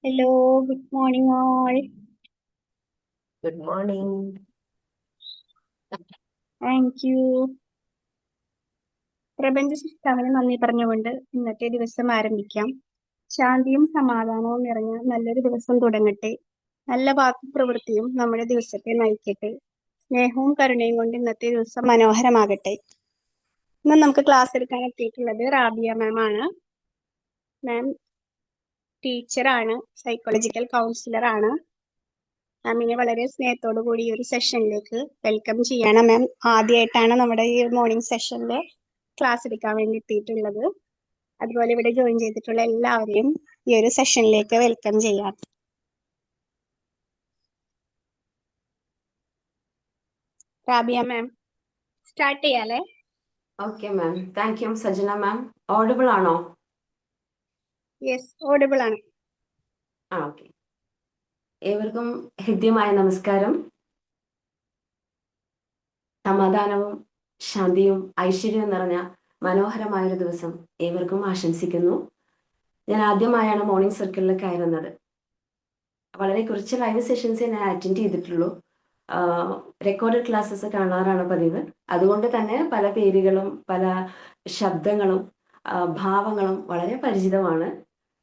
Hello, good morning all. Good morning. Thank you. പ്രപഞ്ച സൃഷ്ടാവിന് നന്ദി പറഞ്ഞുകൊണ്ട് ഇന്നത്തെ ദിവസം ആരംഭിക്കാം. ശാന്തിയും സമാധാനവും നിറഞ്ഞ നല്ലൊരു ദിവസം തുടങ്ങട്ടെ. നല്ല വാക്കും പ്രവൃത്തിയും നമ്മുടെ ദിവസത്തെ നയിക്കട്ടെ. സ്നേഹവും കരുണയും കൊണ്ട് ഇന്നത്തെ ദിവസം മനോഹരമാകട്ടെ. ഇന്ന് നമുക്ക് ക്ലാസ് എടുക്കാൻ എത്തിയിട്ടുള്ളത് റാബിയ മാം ആണ്. മാം ടീച്ചറാണ്, സൈക്കോളജിക്കൽ കൗൺസിലർ ആണ്. മാമിനെ വളരെ സ്നേഹത്തോടു കൂടി ഈ ഒരു സെഷനിലേക്ക് വെൽക്കം ചെയ്യണം. മാം ആദ്യമായിട്ടാണ് നമ്മുടെ ഈ മോർണിംഗ് സെഷനിൽ ക്ലാസ് എടുക്കാൻ വേണ്ടി എത്തിയിട്ടുള്ളത്. അതുപോലെ ഇവിടെ ജോയിൻ ചെയ്തിട്ടുള്ള എല്ലാവരെയും ഈ ഒരു സെഷനിലേക്ക് വെൽക്കം ചെയ്യാം. റാബിയ മാം സ്റ്റാർട്ട് ചെയ്യാലേ? Okay ma'am, thank you. Sajana ma'am audible ആണോ? യെസ്, ഓഡിബിൾ ആണ്. ഓക്കെ. ഏവർക്കും ഹൃദ്യമായ നമസ്കാരം. സമാധാനവും ശാന്തിയും ഐശ്വര്യവും നിറഞ്ഞ മനോഹരമായൊരു ദിവസം ഏവർക്കും ആശംസിക്കുന്നു. ഞാൻ ആദ്യമായാണ് മോർണിംഗ് സർക്കിളിൽ കയറുന്നത്. വളരെ കുറച്ച് ലൈവ് സെഷൻസേ ഞാൻ അറ്റൻഡ് ചെയ്തിട്ടുള്ളൂ. റെക്കോർഡഡ് ക്ലാസ്സസ് കാണാറാണ് പതിവ്. അതുകൊണ്ട് തന്നെ പല പേരുകളും പല ശബ്ദങ്ങളും ഭാവങ്ങളും വളരെ പരിചിതമാണ്.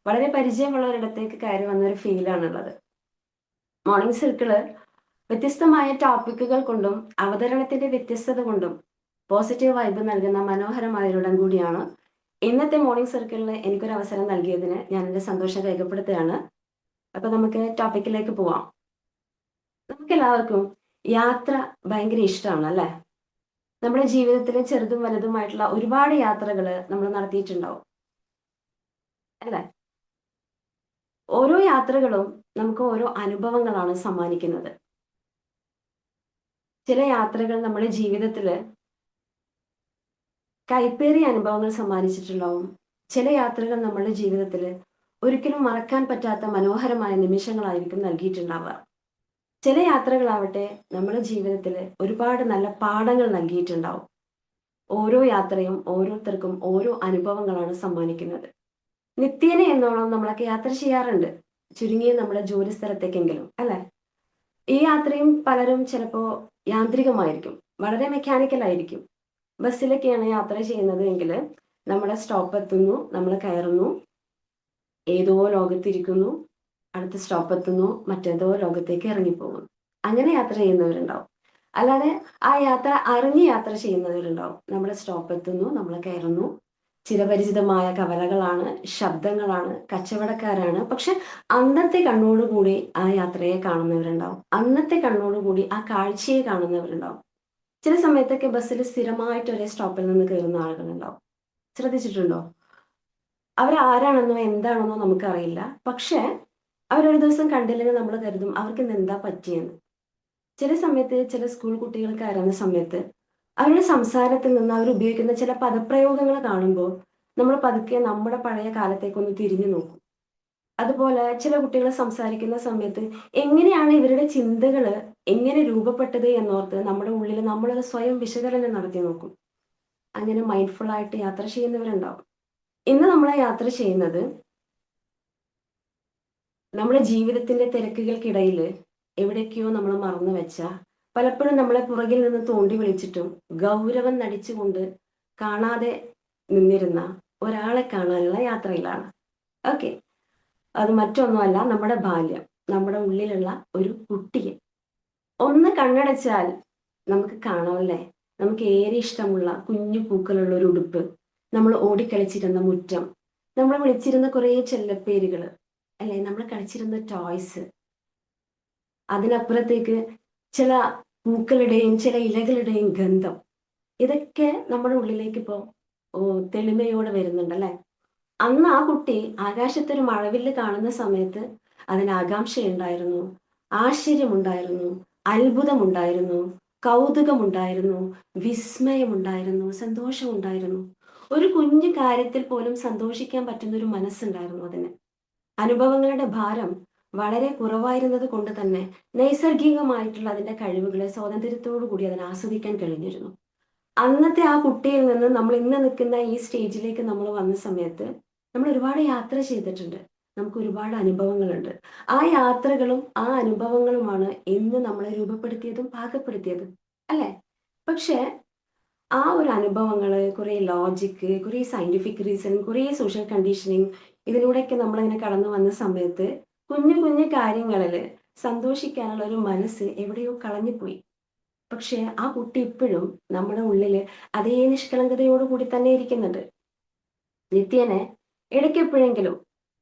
വളരെ പരിചയമുള്ള ഒരിടത്തേക്ക് കയറി വന്നൊരു ഫീലാണുള്ളത്. മോർണിംഗ് സർക്കിള് വ്യത്യസ്തമായ ടോപ്പിക്കുകൾ കൊണ്ടും അവതരണത്തിന്റെ വ്യത്യസ്തത കൊണ്ടും പോസിറ്റീവ് വൈബ് നൽകുന്ന മനോഹരമായൊരിടം കൂടിയാണ്. ഇന്നത്തെ മോർണിംഗ് സർക്കിളിന് എനിക്കൊരു അവസരം നൽകിയതിന് ഞാൻ എൻ്റെ സന്തോഷം രേഖപ്പെടുത്തുകയാണ്. അപ്പൊ നമുക്ക് ടോപ്പിക്കിലേക്ക് പോവാം. നമുക്ക് എല്ലാവർക്കും യാത്ര ഭയങ്കര ഇഷ്ടമാണ് അല്ലെ? നമ്മുടെ ജീവിതത്തിലെ ചെറുതും വലുതുമായിട്ടുള്ള ഒരുപാട് യാത്രകൾ നമ്മൾ നടത്തിയിട്ടുണ്ടാവും അല്ലെ? ഓരോ യാത്രകളും നമുക്ക് ഓരോ അനുഭവങ്ങളാണ് സമ്മാനിക്കുന്നത്. ചില യാത്രകൾ നമ്മുടെ ജീവിതത്തില് കൈപ്പേറിയ അനുഭവങ്ങൾ സമ്മാനിച്ചിട്ടുണ്ടാവും. ചില യാത്രകൾ നമ്മുടെ ജീവിതത്തിൽ ഒരിക്കലും മറക്കാൻ പറ്റാത്ത മനോഹരമായ നിമിഷങ്ങളായിരിക്കും നൽകിയിട്ടുണ്ടാവുക. ചില യാത്രകളാവട്ടെ നമ്മുടെ ജീവിതത്തിൽ ഒരുപാട് നല്ല പാഠങ്ങൾ നൽകിയിട്ടുണ്ടാവും. ഓരോ യാത്രയും ഓരോരുത്തർക്കും ഓരോ അനുഭവങ്ങളാണ് സമ്മാനിക്കുന്നത്. നിത്യേന എന്നോണം നമ്മളൊക്കെ യാത്ര ചെയ്യാറുണ്ട്, ചുരുങ്ങിയ നമ്മുടെ ജോലി സ്ഥലത്തേക്കെങ്കിലും അല്ലെ? ഈ യാത്രയും പലരും ചിലപ്പോ യാന്ത്രികമായിരിക്കും, വളരെ മെക്കാനിക്കൽ ആയിരിക്കും. ബസ്സിലൊക്കെയാണ് യാത്ര ചെയ്യുന്നത് എങ്കിൽ നമ്മുടെ സ്റ്റോപ്പ് എത്തുന്നു, നമ്മൾ കയറുന്നു, ഏതോ ലോകത്തിരിക്കുന്നു, അടുത്ത സ്റ്റോപ്പ് എത്തുന്നു, മറ്റേതോ ലോകത്തേക്ക് ഇറങ്ങിപ്പോകുന്നു. അങ്ങനെ യാത്ര ചെയ്യുന്നവരുണ്ടാവും. അല്ലാതെ ആ യാത്ര അറിഞ്ഞ് യാത്ര ചെയ്യുന്നവരുണ്ടാവും. നമ്മുടെ സ്റ്റോപ്പ് എത്തുന്നു, നമ്മൾ കയറുന്നു, ചിരപരിചിതമായ കവലകളാണ്, ശബ്ദങ്ങളാണ്, കച്ചവടക്കാരാണ്. പക്ഷെ അന്നത്തെ കണ്ണോടുകൂടി ആ യാത്രയെ കാണുന്നവരുണ്ടാവും. അന്നത്തെ കണ്ണോടുകൂടി ആ കാഴ്ചയെ കാണുന്നവരുണ്ടാവും. ചില സമയത്തൊക്കെ ബസ്സിൽ സ്ഥിരമായിട്ട് ഒരേ സ്റ്റോപ്പിൽ നിന്ന് കയറുന്ന ആളുകളുണ്ടാവും. ശ്രദ്ധിച്ചിട്ടുണ്ടോ? അവരാരാണെന്നോ എന്താണെന്നോ നമുക്കറിയില്ല. പക്ഷെ അവരൊരു ദിവസം കണ്ടില്ലെങ്കിൽ നമ്മൾ കരുതും അവർക്ക് ഇന്ന് എന്താ പറ്റിയെന്ന്. ചില സമയത്ത് ചില സ്കൂൾ കുട്ടികൾ കയറുന്ന സമയത്ത് അവരുടെ സംസാരത്തിൽ നിന്ന് അവർ ഉപയോഗിക്കുന്ന ചില പദപ്രയോഗങ്ങൾ കാണുമ്പോൾ നമ്മൾ പതുക്കെ നമ്മുടെ പഴയ കാലത്തേക്കൊന്ന് തിരിഞ്ഞു നോക്കും. അതുപോലെ ചില കുട്ടികൾ സംസാരിക്കുന്ന സമയത്ത് എങ്ങനെയാണ് ഇവരുടെ ചിന്തകൾ എങ്ങനെ രൂപപ്പെട്ടത് എന്നോർത്ത് നമ്മുടെ ഉള്ളിൽ നമ്മളത് സ്വയം വിശകലനം നടത്തി നോക്കും. അങ്ങനെ മൈൻഡ്ഫുൾ ആയിട്ട് യാത്ര ചെയ്യുന്നവരുണ്ടാവും. ഇന്ന് നമ്മളെ യാത്ര ചെയ്യുന്നത് നമ്മുടെ ജീവിതത്തിന്റെ തിരക്കുകൾക്കിടയിൽ എവിടേക്കോ നമ്മൾ മറന്നു വെച്ച, പലപ്പോഴും നമ്മളെ പുറകിൽ നിന്ന് തോണ്ടി വിളിച്ചിട്ടും ഗൗരവം നടിച്ചുകൊണ്ട് കാണാതെ നിന്നിരുന്ന ഒരാളെ കാണാനുള്ള യാത്രയിലാണ്. ഓക്കെ, അത് മറ്റൊന്നുമല്ല, നമ്മുടെ ബാല്യം, നമ്മുടെ ഉള്ളിലുള്ള ഒരു കുട്ടിയെ ഒന്ന് കണ്ണടച്ചാൽ നമുക്ക് കാണാമല്ലേ? നമുക്ക് ഏറെ ഇഷ്ടമുള്ള കുഞ്ഞു പൂക്കളുള്ള ഒരു ഉടുപ്പ്, നമ്മൾ ഓടിക്കളിച്ചിരുന്ന മുറ്റം, നമ്മൾ വിളിച്ചിരുന്ന കുറേ ചെല്ലപ്പേരുകൾ അല്ലെ, നമ്മൾ കളിച്ചിരുന്ന ടോയ്സ്, അതിനപ്പുറത്തേക്ക് ചില പൂക്കളുടെയും ചില ഇലകളുടെയും ഗന്ധം, ഇതൊക്കെ നമ്മുടെ ഉള്ളിലേക്ക് ഇപ്പോ തെളിമയോടെ വരുന്നുണ്ടല്ലേ? അന്ന് ആ കുട്ടി ആകാശത്തൊരു മഴവില്ല് കാണുന്ന സമയത്ത് അതിന് ആകാംക്ഷയുണ്ടായിരുന്നു, ആശ്ചര്യമുണ്ടായിരുന്നു, അത്ഭുതമുണ്ടായിരുന്നു, കൗതുകമുണ്ടായിരുന്നു, വിസ്മയമുണ്ടായിരുന്നു, സന്തോഷമുണ്ടായിരുന്നു. ഒരു കുഞ്ഞു കാര്യത്തിൽ പോലും സന്തോഷിക്കാൻ പറ്റുന്ന ഒരു മനസ്സുണ്ടായിരുന്നു അതിന്. അനുഭവങ്ങളുടെ ഭാരം വളരെ കുറവായിരുന്നത് കൊണ്ട് തന്നെ നൈസർഗികമായിട്ടുള്ള അതിന്റെ കഴിവുകളെ സ്വാതന്ത്ര്യത്തോടു കൂടി അതിനെ ആസ്വദിക്കാൻ കഴിഞ്ഞിരുന്നു. അന്നത്തെ ആ കുട്ടിയിൽ നിന്ന് നമ്മൾ ഇന്ന് നിൽക്കുന്ന ഈ സ്റ്റേജിലേക്ക് നമ്മൾ വന്ന സമയത്ത് നമ്മൾ ഒരുപാട് യാത്ര ചെയ്തിട്ടുണ്ട്. നമുക്ക് ഒരുപാട് അനുഭവങ്ങളുണ്ട്. ആ യാത്രകളും ആ അനുഭവങ്ങളുമാണ് ഇന്ന് നമ്മളെ രൂപപ്പെടുത്തിയതും പാകപ്പെടുത്തിയതും, അല്ലേ? പക്ഷേ ആ ഒരു അനുഭവങ്ങള്, കുറെ ലോജിക്ക്, കുറെ സയന്റിഫിക് റീസൺ, കുറെ സോഷ്യൽ കണ്ടീഷനിങ് ഇതിലൂടെയൊക്കെ നമ്മളിങ്ങനെ കടന്നു വന്ന സമയത്ത് കുഞ്ഞു കുഞ്ഞു കാര്യങ്ങളില് സന്തോഷിക്കാനുള്ള ഒരു മനസ്സ് എവിടെയോ കളഞ്ഞുപോയി. പക്ഷേ ആ കുട്ടി ഇപ്പോഴും നമ്മുടെ ഉള്ളില് അതേ നിഷ്കളങ്കതയോടു കൂടി തന്നെ ഇരിക്കുന്നുണ്ട്. നിത്യേനെ ഇടയ്ക്കെപ്പോഴെങ്കിലും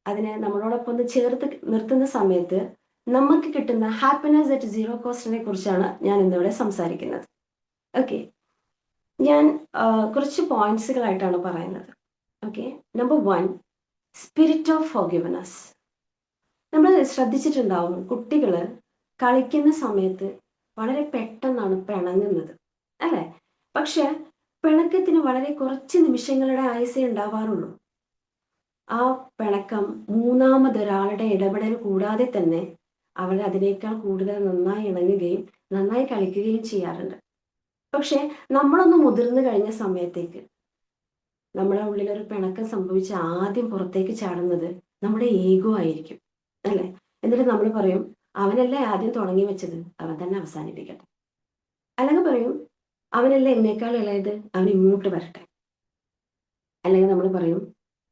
അതിനെ നമ്മളോടൊപ്പം ഒന്ന് ചേർത്ത് നിർത്തുന്ന സമയത്ത് നമുക്ക് കിട്ടുന്ന ഹാപ്പിനെസ് അറ്റ് സീറോ കോസ്റ്റിനെ കുറിച്ചാണ് ഞാൻ ഇന്നിവിടെ സംസാരിക്കുന്നത്. ഓക്കെ, ഞാൻ കുറച്ച് പോയിന്റ്സുകളായിട്ടാണ് പറയുന്നത്. Okay, number 1, spirit of forgiveness. നമ്മൾ ശ്രദ്ധിച്ചിട്ടുണ്ടാവും, കുട്ടികൾ കളിക്കുന്ന സമയത്ത് വളരെ പെട്ടെന്നാണ് പിണങ്ങുന്നത്, അല്ലേ? പക്ഷെ പിണക്കത്തിന് വളരെ കുറച്ച് നിമിഷങ്ങളുടെ ആയുസേ ഉണ്ടാവാറുള്ളൂ. ആ പിണക്കം മൂന്നാമതൊരാളുടെ ഇടപെടൽ കൂടാതെ തന്നെ അവർ അതിനേക്കാൾ കൂടുതൽ നന്നായി ഇണങ്ങുകയും നന്നായി കളിക്കുകയും ചെയ്യാറുണ്ട്. പക്ഷെ നമ്മളൊന്ന് മുതിർന്നു കഴിഞ്ഞ സമയത്തേക്ക് നമ്മുടെ ഉള്ളിൽ ഒരു പിണക്കം സംഭവിച്ച് ആദ്യം പുറത്തേക്ക് ചാടുന്നത് നമ്മുടെ ഈഗോ ആയിരിക്കും, അല്ലേ? എന്നിട്ട് നമ്മൾ പറയും, അവനല്ലേ ആദ്യം തുടങ്ങി വെച്ചത്, അവൻ തന്നെ അവസാനിപ്പിക്കട്ടെ. അല്ലെങ്കിൽ പറയും, അവനല്ലേ എന്നേക്കാൾ ഇളയത്, അവൻ ഇങ്ങോട്ട് വരട്ടെ. അല്ലെങ്കിൽ നമ്മൾ പറയും,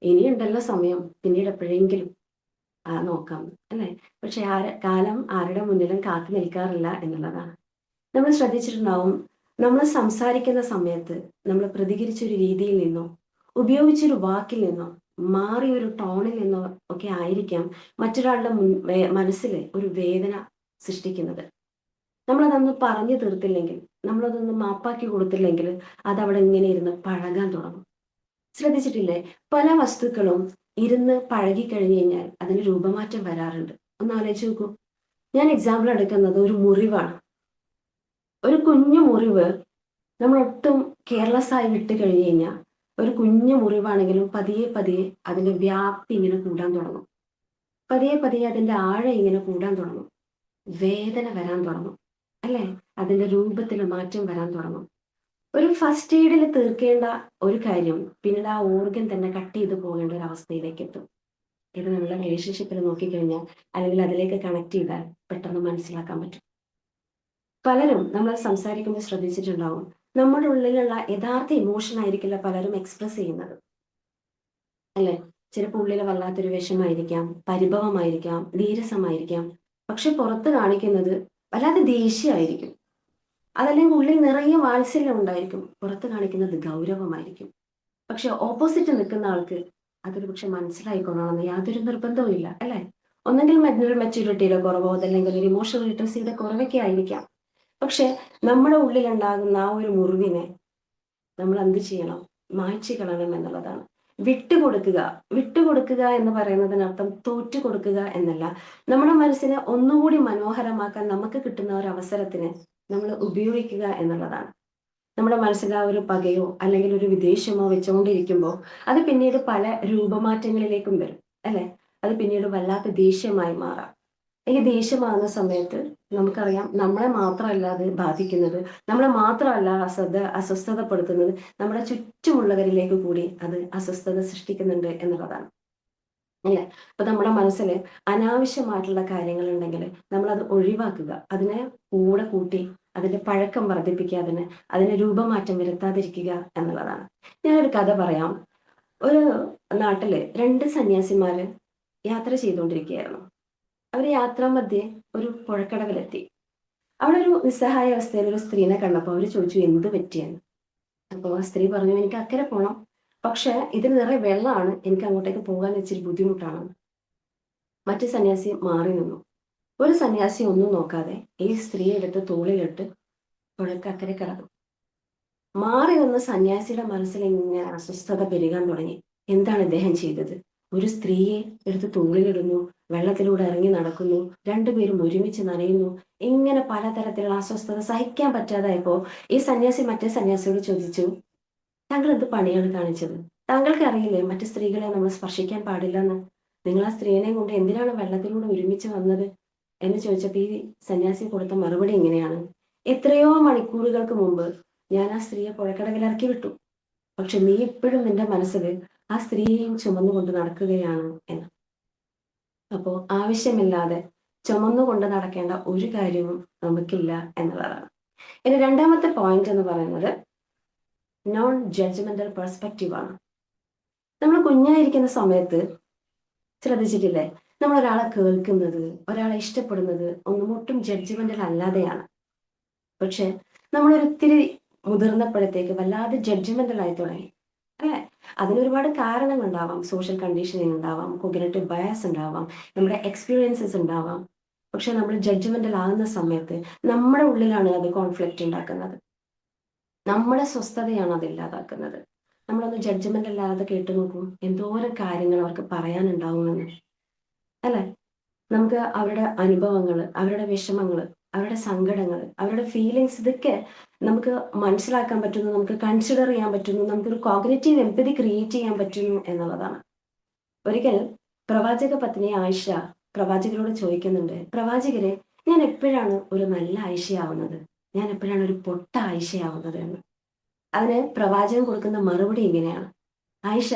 ഇനിയുണ്ടല്ലോ സമയം, പിന്നീട് എപ്പോഴെങ്കിലും നോക്കാം, അല്ലേ? പക്ഷെ കാലം ആരുടെ മുന്നിലും കാത്തു നിൽക്കാറില്ല എന്നുള്ളതാണ്. നമ്മൾ ശ്രദ്ധിച്ചിട്ടുണ്ടാവും, നമ്മൾ സംസാരിക്കുന്ന സമയത്ത് നമ്മൾ പ്രതികരിച്ചൊരു രീതിയിൽ നിന്നോ ഉപയോഗിച്ചൊരു വാക്കിൽ നിന്നോ മാറിയൊരു ടോണിൽ നിന്നോ ഒക്കെ ആയിരിക്കാം മറ്റൊരാളുടെ മനസ്സിൽ ഒരു വേദന സൃഷ്ടിക്കുന്നത്. നമ്മളതൊന്ന് പറഞ്ഞു തീർത്തില്ലെങ്കിൽ, നമ്മളതൊന്ന് മാപ്പാക്കി കൊടുത്തില്ലെങ്കിൽ അതവിടെ ഇങ്ങനെ ഇരുന്ന് പഴകാൻ തുടങ്ങും. ശ്രദ്ധിച്ചിട്ടില്ലേ, പല വസ്തുക്കളും ഇരുന്ന് പഴകി കഴിഞ്ഞു കഴിഞ്ഞാൽ അതിന് രൂപമാറ്റം വരാറുണ്ട്. ഒന്ന് ആലോചിച്ച് നോക്കൂ. ഞാൻ എക്സാമ്പിൾ എടുക്കുന്നത് ഒരു മുറിവാണ്. ഒരു കുഞ്ഞു മുറിവ് നമ്മൾ ഒട്ടും കെയർലെസ് ആയി വിട്ട് കഴിഞ്ഞു കഴിഞ്ഞാൽ ഒരു കുഞ്ഞു മുറിവാണെങ്കിലും പതിയെ പതിയെ അതിന്റെ വ്യാപ്തി ഇങ്ങനെ കൂടാൻ തുടങ്ങും. പതിയെ പതിയെ അതിന്റെ ആഴം ഇങ്ങനെ കൂടാൻ തുടങ്ങും. വേദന വരാൻ തുടങ്ങും, അല്ലേ? അതിന്റെ രൂപത്തിൽ മാറ്റം വരാൻ തുടങ്ങും. ഒരു ഫസ്റ്റ് എയ്ഡിൽ തീർക്കേണ്ട ഒരു കാര്യം പിന്നീട് ആ ഓർഗൻ തന്നെ കട്ട് ചെയ്ത് പോകേണ്ട ഒരു അവസ്ഥയിലേക്ക് എത്തും. ഇത് നമ്മുടെ റിലേഷൻഷിപ്പിൽ നോക്കിക്കഴിഞ്ഞാൽ അല്ലെങ്കിൽ അതിലേക്ക് കണക്ട് ചെയ്താൽ പെട്ടെന്ന് മനസ്സിലാക്കാൻ പറ്റും. പലരും നമ്മൾ സംസാരിക്കുമ്പോൾ ശ്രദ്ധിച്ചിട്ടുണ്ടാവും, നമ്മുടെ ഉള്ളിലുള്ള യഥാർത്ഥ ഇമോഷൻ ആയിരിക്കില്ല പലരും എക്സ്പ്രസ് ചെയ്യുന്നത്, അല്ലെ? ചിലപ്പോൾ ഉള്ളിൽ വല്ലാത്തൊരു വിഷമായിരിക്കാം, പരിഭവമായിരിക്കാം, നീരസമായിരിക്കാം. പക്ഷെ പുറത്ത് കാണിക്കുന്നത് വല്ലാതെ ദേഷ്യമായിരിക്കും. അതല്ലെങ്കിൽ ഉള്ളിൽ നിറയെ വാത്സല്യം ഉണ്ടായിരിക്കും, പുറത്ത് കാണിക്കുന്നത് ഗൗരവമായിരിക്കും. പക്ഷെ ഓപ്പോസിറ്റ് നിൽക്കുന്ന ആൾക്ക് അതൊരു പക്ഷെ മനസ്സിലായിക്കൊള്ളണമെന്ന് യാതൊരു നിർബന്ധവും ഇല്ല, അല്ലെ? ഒന്നെങ്കിൽ മെച്യൂരിറ്റിയുടെ കുറവോ അതല്ലെങ്കിൽ ഒരു ഇമോഷണൽ ലിറ്ററസിയുടെ കുറവൊക്കെ ആയിരിക്കാം. പക്ഷെ നമ്മുടെ ഉള്ളിലുണ്ടാകുന്ന ആ ഒരു മുറിവിനെ നമ്മൾ എന്ത് ചെയ്യണം? മായ്ച്ചു കളയണം എന്നുള്ളതാണ്. വിട്ടുകൊടുക്കുക. വിട്ടുകൊടുക്കുക എന്ന് പറയുന്നതിനർത്ഥം തോറ്റു കൊടുക്കുക എന്നല്ല. നമ്മുടെ മനസ്സിനെ ഒന്നുകൂടി മനോഹരമാക്കാൻ നമുക്ക് കിട്ടുന്ന ഒരു അവസരത്തിന് നമ്മൾ ഉപയോഗിക്കുക എന്നുള്ളതാണ്. നമ്മുടെ മനസ്സിൽ ആ ഒരു പകയോ അല്ലെങ്കിൽ ഒരു വിദ്വേഷമോ വെച്ചുകൊണ്ടിരിക്കുമ്പോൾ അത് പിന്നീട് പല രൂപമാറ്റങ്ങളിലേക്കും വരും, അല്ലെ? അത് പിന്നീട് വല്ലാത്ത ദേഷ്യമായി മാറാം. ഈ ദേഷ്യമാകുന്ന സമയത്ത് നമുക്കറിയാം, നമ്മളെ മാത്രമല്ല അത് ബാധിക്കുന്നത്, നമ്മളെ മാത്രമല്ല അസ്വസ്ഥതപ്പെടുത്തുന്നത്, നമ്മുടെ ചുറ്റുമുള്ളവരിലേക്ക് കൂടി അത് അസ്വസ്ഥത സൃഷ്ടിക്കുന്നുണ്ട് എന്നുള്ളതാണ്, അല്ലേ? അപ്പൊ നമ്മുടെ മനസ്സിൽ അനാവശ്യമായിട്ടുള്ള കാര്യങ്ങൾ ഉണ്ടെങ്കിൽ നമ്മൾ അത് ഒഴിവാക്കുക. അതിനെ കൂടെ കൂട്ടി അതിന്റെ പഴക്കം വർദ്ധിപ്പിക്കാതെ അതിന് രൂപമാറ്റം വരുത്താതിരിക്കുക എന്നുള്ളതാണ്. ഞാനൊരു കഥ പറയാം. ഒരു നാട്ടില് 2 സന്യാസിമാര് യാത്ര ചെയ്തുകൊണ്ടിരിക്കുകയായിരുന്നു. അവർ യാത്രാമധ്യേ ഒരു പുഴക്കടവിലെത്തി. അവിടെ ഒരു നിസ്സഹായ അവസ്ഥയിൽ ഒരു സ്ത്രീനെ കണ്ടപ്പോൾ അവർ ചോദിച്ചു, എന്ത് പറ്റിയെന്ന്. അപ്പോൾ ആ സ്ത്രീ പറഞ്ഞു, എനിക്ക് അക്കരെ പോകണം, പക്ഷെ ഇതിന് നിറയെ വെള്ളമാണ്, എനിക്ക് അങ്ങോട്ടേക്ക് പോകാൻ ഇച്ചിരി ബുദ്ധിമുട്ടാണ്. മറ്റു സന്യാസി മാറി നിന്നു. ഒരു സന്യാസി ഒന്നും നോക്കാതെ ഈ സ്ത്രീയെ എടുത്ത് തോളിലിട്ട് പുഴക്കക്കരെ കടന്നു. മാറി നിന്ന സന്യാസിയുടെ മനസ്സിൽ ഇങ്ങനെ അസ്വസ്ഥത പെരുകാൻ തുടങ്ങി. എന്താണ് ഇദ്ദേഹം ചെയ്തത്? ഒരു സ്ത്രീയെ എടുത്ത് തോളിലിടുന്നു, വെള്ളത്തിലൂടെ ഇറങ്ങി നടക്കുന്നു, രണ്ടുപേരും ഒരുമിച്ച് നനയുന്നു. ഇങ്ങനെ പലതരത്തിലുള്ള അസ്വസ്ഥത സഹിക്കാൻ പറ്റാതായപ്പോ ഈ സന്യാസി മറ്റേ സന്യാസിയോട് ചോദിച്ചു, താങ്കൾ എന്ത് പണിയാണ് കാണിച്ചത്? താങ്കൾക്ക് അറിയില്ലേ മറ്റു സ്ത്രീകളെ നമ്മൾ സ്പർശിക്കാൻ പാടില്ലെന്ന്? നിങ്ങൾ ആ സ്ത്രീനെ കൊണ്ട് എന്തിനാണ് വെള്ളത്തിലൂടെ ഒരുമിച്ച് വന്നത് എന്ന് ചോദിച്ചപ്പോൾ ഈ സന്യാസി കൊടുത്ത മറുപടി ഇങ്ങനെയാണ്, എത്രയോ മണിക്കൂറുകൾക്ക് മുമ്പ് ഞാൻ ആ സ്ത്രീയെ പുഴക്കടവിൽ ഇറക്കി വിട്ടു, പക്ഷെ നീ ഇപ്പോഴും നിന്റെ മനസ്സിൽ ആ സ്ത്രീയെയും ചുമന്നുകൊണ്ട് നടക്കുകയാണ് എന്ന്. അപ്പോൾ ആവശ്യമില്ലാതെ ചുമന്നുകൊണ്ട് നടക്കേണ്ട ഒരു കാര്യവും നമുക്കില്ല എന്നുള്ളതാണ്. ഇനി രണ്ടാമത്തെ പോയിന്റ് എന്ന് പറയുന്നത് നോൺ ജഡ്ജ്മെന്റൽ പെർസ്പെക്റ്റീവ് ആണ്. നമ്മൾ കുഞ്ഞായിരിക്കുന്ന സമയത്ത് ശ്രദ്ധിച്ചിട്ടില്ലേ, നമ്മൾ ഒരാളെ കേൾക്കുന്നത്, ഒരാളെ ഇഷ്ടപ്പെടുന്നത് ഒന്നും ഒട്ടും ജഡ്ജ്മെന്റൽ അല്ലാതെയാണ്. പക്ഷെ നമ്മളൊരിത്തിരി മുതിർന്നപ്പോഴത്തേക്ക് വല്ലാതെ ജഡ്ജ്മെന്റൽ ആയി തുടങ്ങി, അല്ലെ? അതിനൊരുപാട് കാരണങ്ങൾ ഉണ്ടാവാം. സോഷ്യൽ കണ്ടീഷനിങ് ഉണ്ടാവാം, കോഗ്നിറ്റീവ് ബയസ് ഉണ്ടാവാം, നമ്മുടെ എക്സ്പീരിയൻസസ് ഉണ്ടാവാം. പക്ഷെ നമ്മൾ ജഡ്ജ്മെന്റൽ ആകുന്ന സമയത്ത് നമ്മുടെ ഉള്ളിലാണ് അത് കോൺഫ്ലിക്റ്റ് ഉണ്ടാക്കുന്നത്, നമ്മുടെ സ്വസ്ഥതയാണ് അത് ഇല്ലാതാക്കുന്നത്. നമ്മളൊന്ന് ജഡ്ജ്മെന്റ് അല്ലാതെ കേട്ടു നോക്കും, എന്തോരം കാര്യങ്ങൾ അവർക്ക് പറയാനുണ്ടാവുമെന്ന്, അല്ലെ? നമുക്ക് അവരുടെ അനുഭവങ്ങൾ, അവരുടെ വിഷമങ്ങൾ, അവരുടെ സങ്കടങ്ങൾ, അവരുടെ ഫീലിങ്സ്, ഇതൊക്കെ നമുക്ക് മനസ്സിലാക്കാൻ പറ്റുന്നു, നമുക്ക് കൺസിഡർ ചെയ്യാൻ പറ്റുന്നു, നമുക്കൊരു കോഗ്നിറ്റീവ് എംപതി ക്രിയേറ്റ് ചെയ്യാൻ പറ്റുന്നു എന്നുള്ളതാണ്. ഒരിക്കൽ പ്രവാചക പത്നി ആയിഷ പ്രവാചകരോട് ചോദിക്കുന്നുണ്ട്, പ്രവാചകരെ, ഞാൻ എപ്പോഴാണ് ഒരു നല്ല ആയിഷയാവുന്നത്, ഞാൻ എപ്പോഴാണ് ഒരു പൊട്ട ആയിഷയാവുന്നത് എന്ന്. അതിന് പ്രവാചകൻ കൊടുക്കുന്ന മറുപടി ഇങ്ങനെയാണ്, ആയിഷ,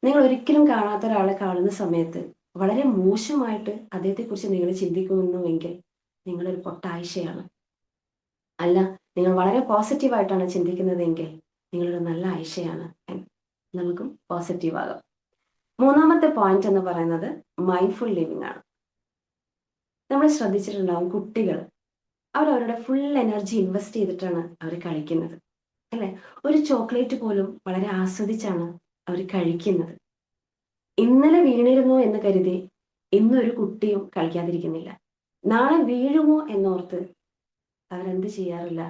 നിങ്ങൾ ഒരിക്കലും കാണാത്ത ഒരാളെ കാണുന്ന സമയത്ത് വളരെ മോശമായിട്ട് അദ്ദേഹത്തെക്കുറിച്ച് നിങ്ങൾ ചിന്തിക്കുന്നുവെങ്കിൽ നിങ്ങളൊരു പൊട്ട ആയിഷയാണ്. അല്ല, നിങ്ങൾ വളരെ പോസിറ്റീവായിട്ടാണ് ചിന്തിക്കുന്നതെങ്കിൽ നിങ്ങളൊരു നല്ല ആയിഷയാണ്. നമുക്കും പോസിറ്റീവ് ആകാം. മൂന്നാമത്തെ പോയിന്റ് എന്ന് പറയുന്നത് മൈൻഡ്ഫുൾ ലിവിങ് ആണ്. നമ്മൾ ശ്രദ്ധിച്ചിട്ടുണ്ടാവും, കുട്ടികൾ അവരവരുടെ ഫുൾ എനർജി ഇൻവെസ്റ്റ് ചെയ്തിട്ടാണ് അവർ കഴിക്കുന്നത്, അല്ലെ? ഒരു ചോക്ലേറ്റ് പോലും വളരെ ആസ്വദിച്ചാണ് അവർ കഴിക്കുന്നത്. ഇന്നലെ വീണിരുന്നു എന്ന് കരുതി ഇന്നൊരു കുട്ടിയും കളിക്കാതിരിക്കുന്നില്ല. നാളെ വീഴുമോ എന്നോർത്ത് അവരെന്ത് ചെയ്യാറില്ല,